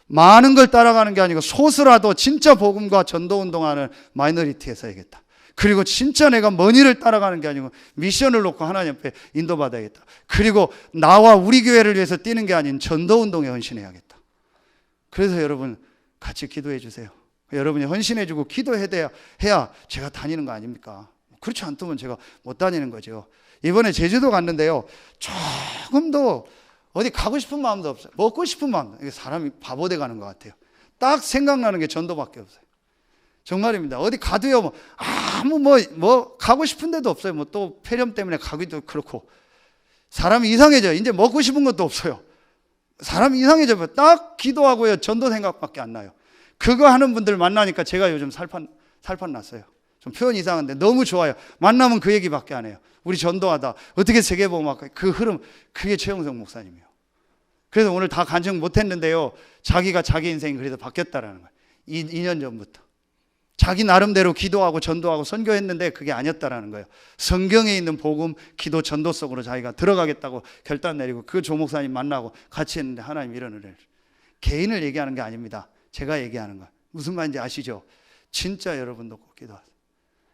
많은 걸 따라가는 게 아니고 소수라도 진짜 복음과 전도 운동하는 마이너리티에 서야겠다. 그리고 진짜 내가 머니를 따라가는 게 아니고 미션을 놓고 하나님 앞에 인도받아야겠다. 그리고 나와 우리 교회를 위해서 뛰는 게 아닌 전도 운동에 헌신해야겠다. 그래서 여러분 같이 기도해 주세요. 여러분이 헌신해 주고 기도해야 제가 다니는 거 아닙니까? 그렇지 않다면 제가 못 다니는 거죠. 이번에 제주도 갔는데요, 조금 더 어디 가고 싶은 마음도 없어요. 먹고 싶은 마음. 사람이 바보 돼 가는 것 같아요. 딱 생각나는 게 전도밖에 없어요. 정말입니다. 어디 가도요, 뭐 가고 싶은 데도 없어요. 뭐 또 폐렴 때문에 가기도 그렇고. 사람이 이상해져요. 이제 먹고 싶은 것도 없어요. 사람이 이상해져요. 딱 기도하고요, 전도 생각밖에 안 나요. 그거 하는 분들 만나니까 제가 요즘 살판 났어요. 좀 표현 이상한데 너무 좋아요. 만나면 그 얘기밖에 안 해요. 우리 전도하다 어떻게 세계복음학과 그 흐름, 그게 최영석 목사님이에요. 그래서 오늘 다 간증 못했는데요, 자기가 자기 인생이 그래도 바뀌었다라는 거예요. 2년 전부터 자기 나름대로 기도하고 전도하고 선교했는데 그게 아니었다라는 거예요. 성경에 있는 복음, 기도, 전도 속으로 자기가 들어가겠다고 결단 내리고 그 조 목사님 만나고 같이 했는데 하나님 이런 은혜를. 개인을 얘기하는 게 아닙니다. 제가 얘기하는 거예요. 무슨 말인지 아시죠? 진짜 여러분도 꼭 기도하세요.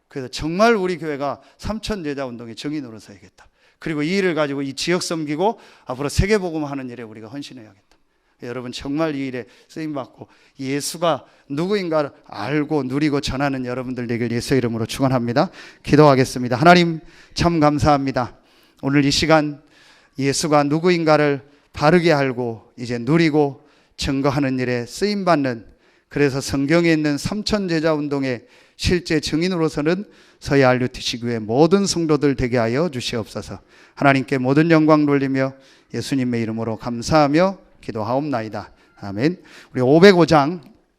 그래서 정말 우리 교회가 삼천 제자 운동의 정인으로 서야겠다. 그리고 이 일을 가지고 이 지역 섬기고 앞으로 세계복음 하는 일에 우리가 헌신해야겠다. 여러분 정말 이 일에 쓰임받고 예수가 누구인가를 알고 누리고 전하는 여러분들 되길 예수의 이름으로 축원합니다. 기도하겠습니다. 하나님 참 감사합니다. 오늘 이 시간 예수가 누구인가를 바르게 알고 이제 누리고 증거하는 일에 쓰임받는, 그래서 성경에 있는 삼천제자운동의 실제 증인으로서는 서해 RUTC교회 모든 성도들 되게 하여 주시옵소서. 하나님께 모든 영광 돌리며 예수님의 이름으로 감사하며 기도하옵나이다. 아멘. 우리 505장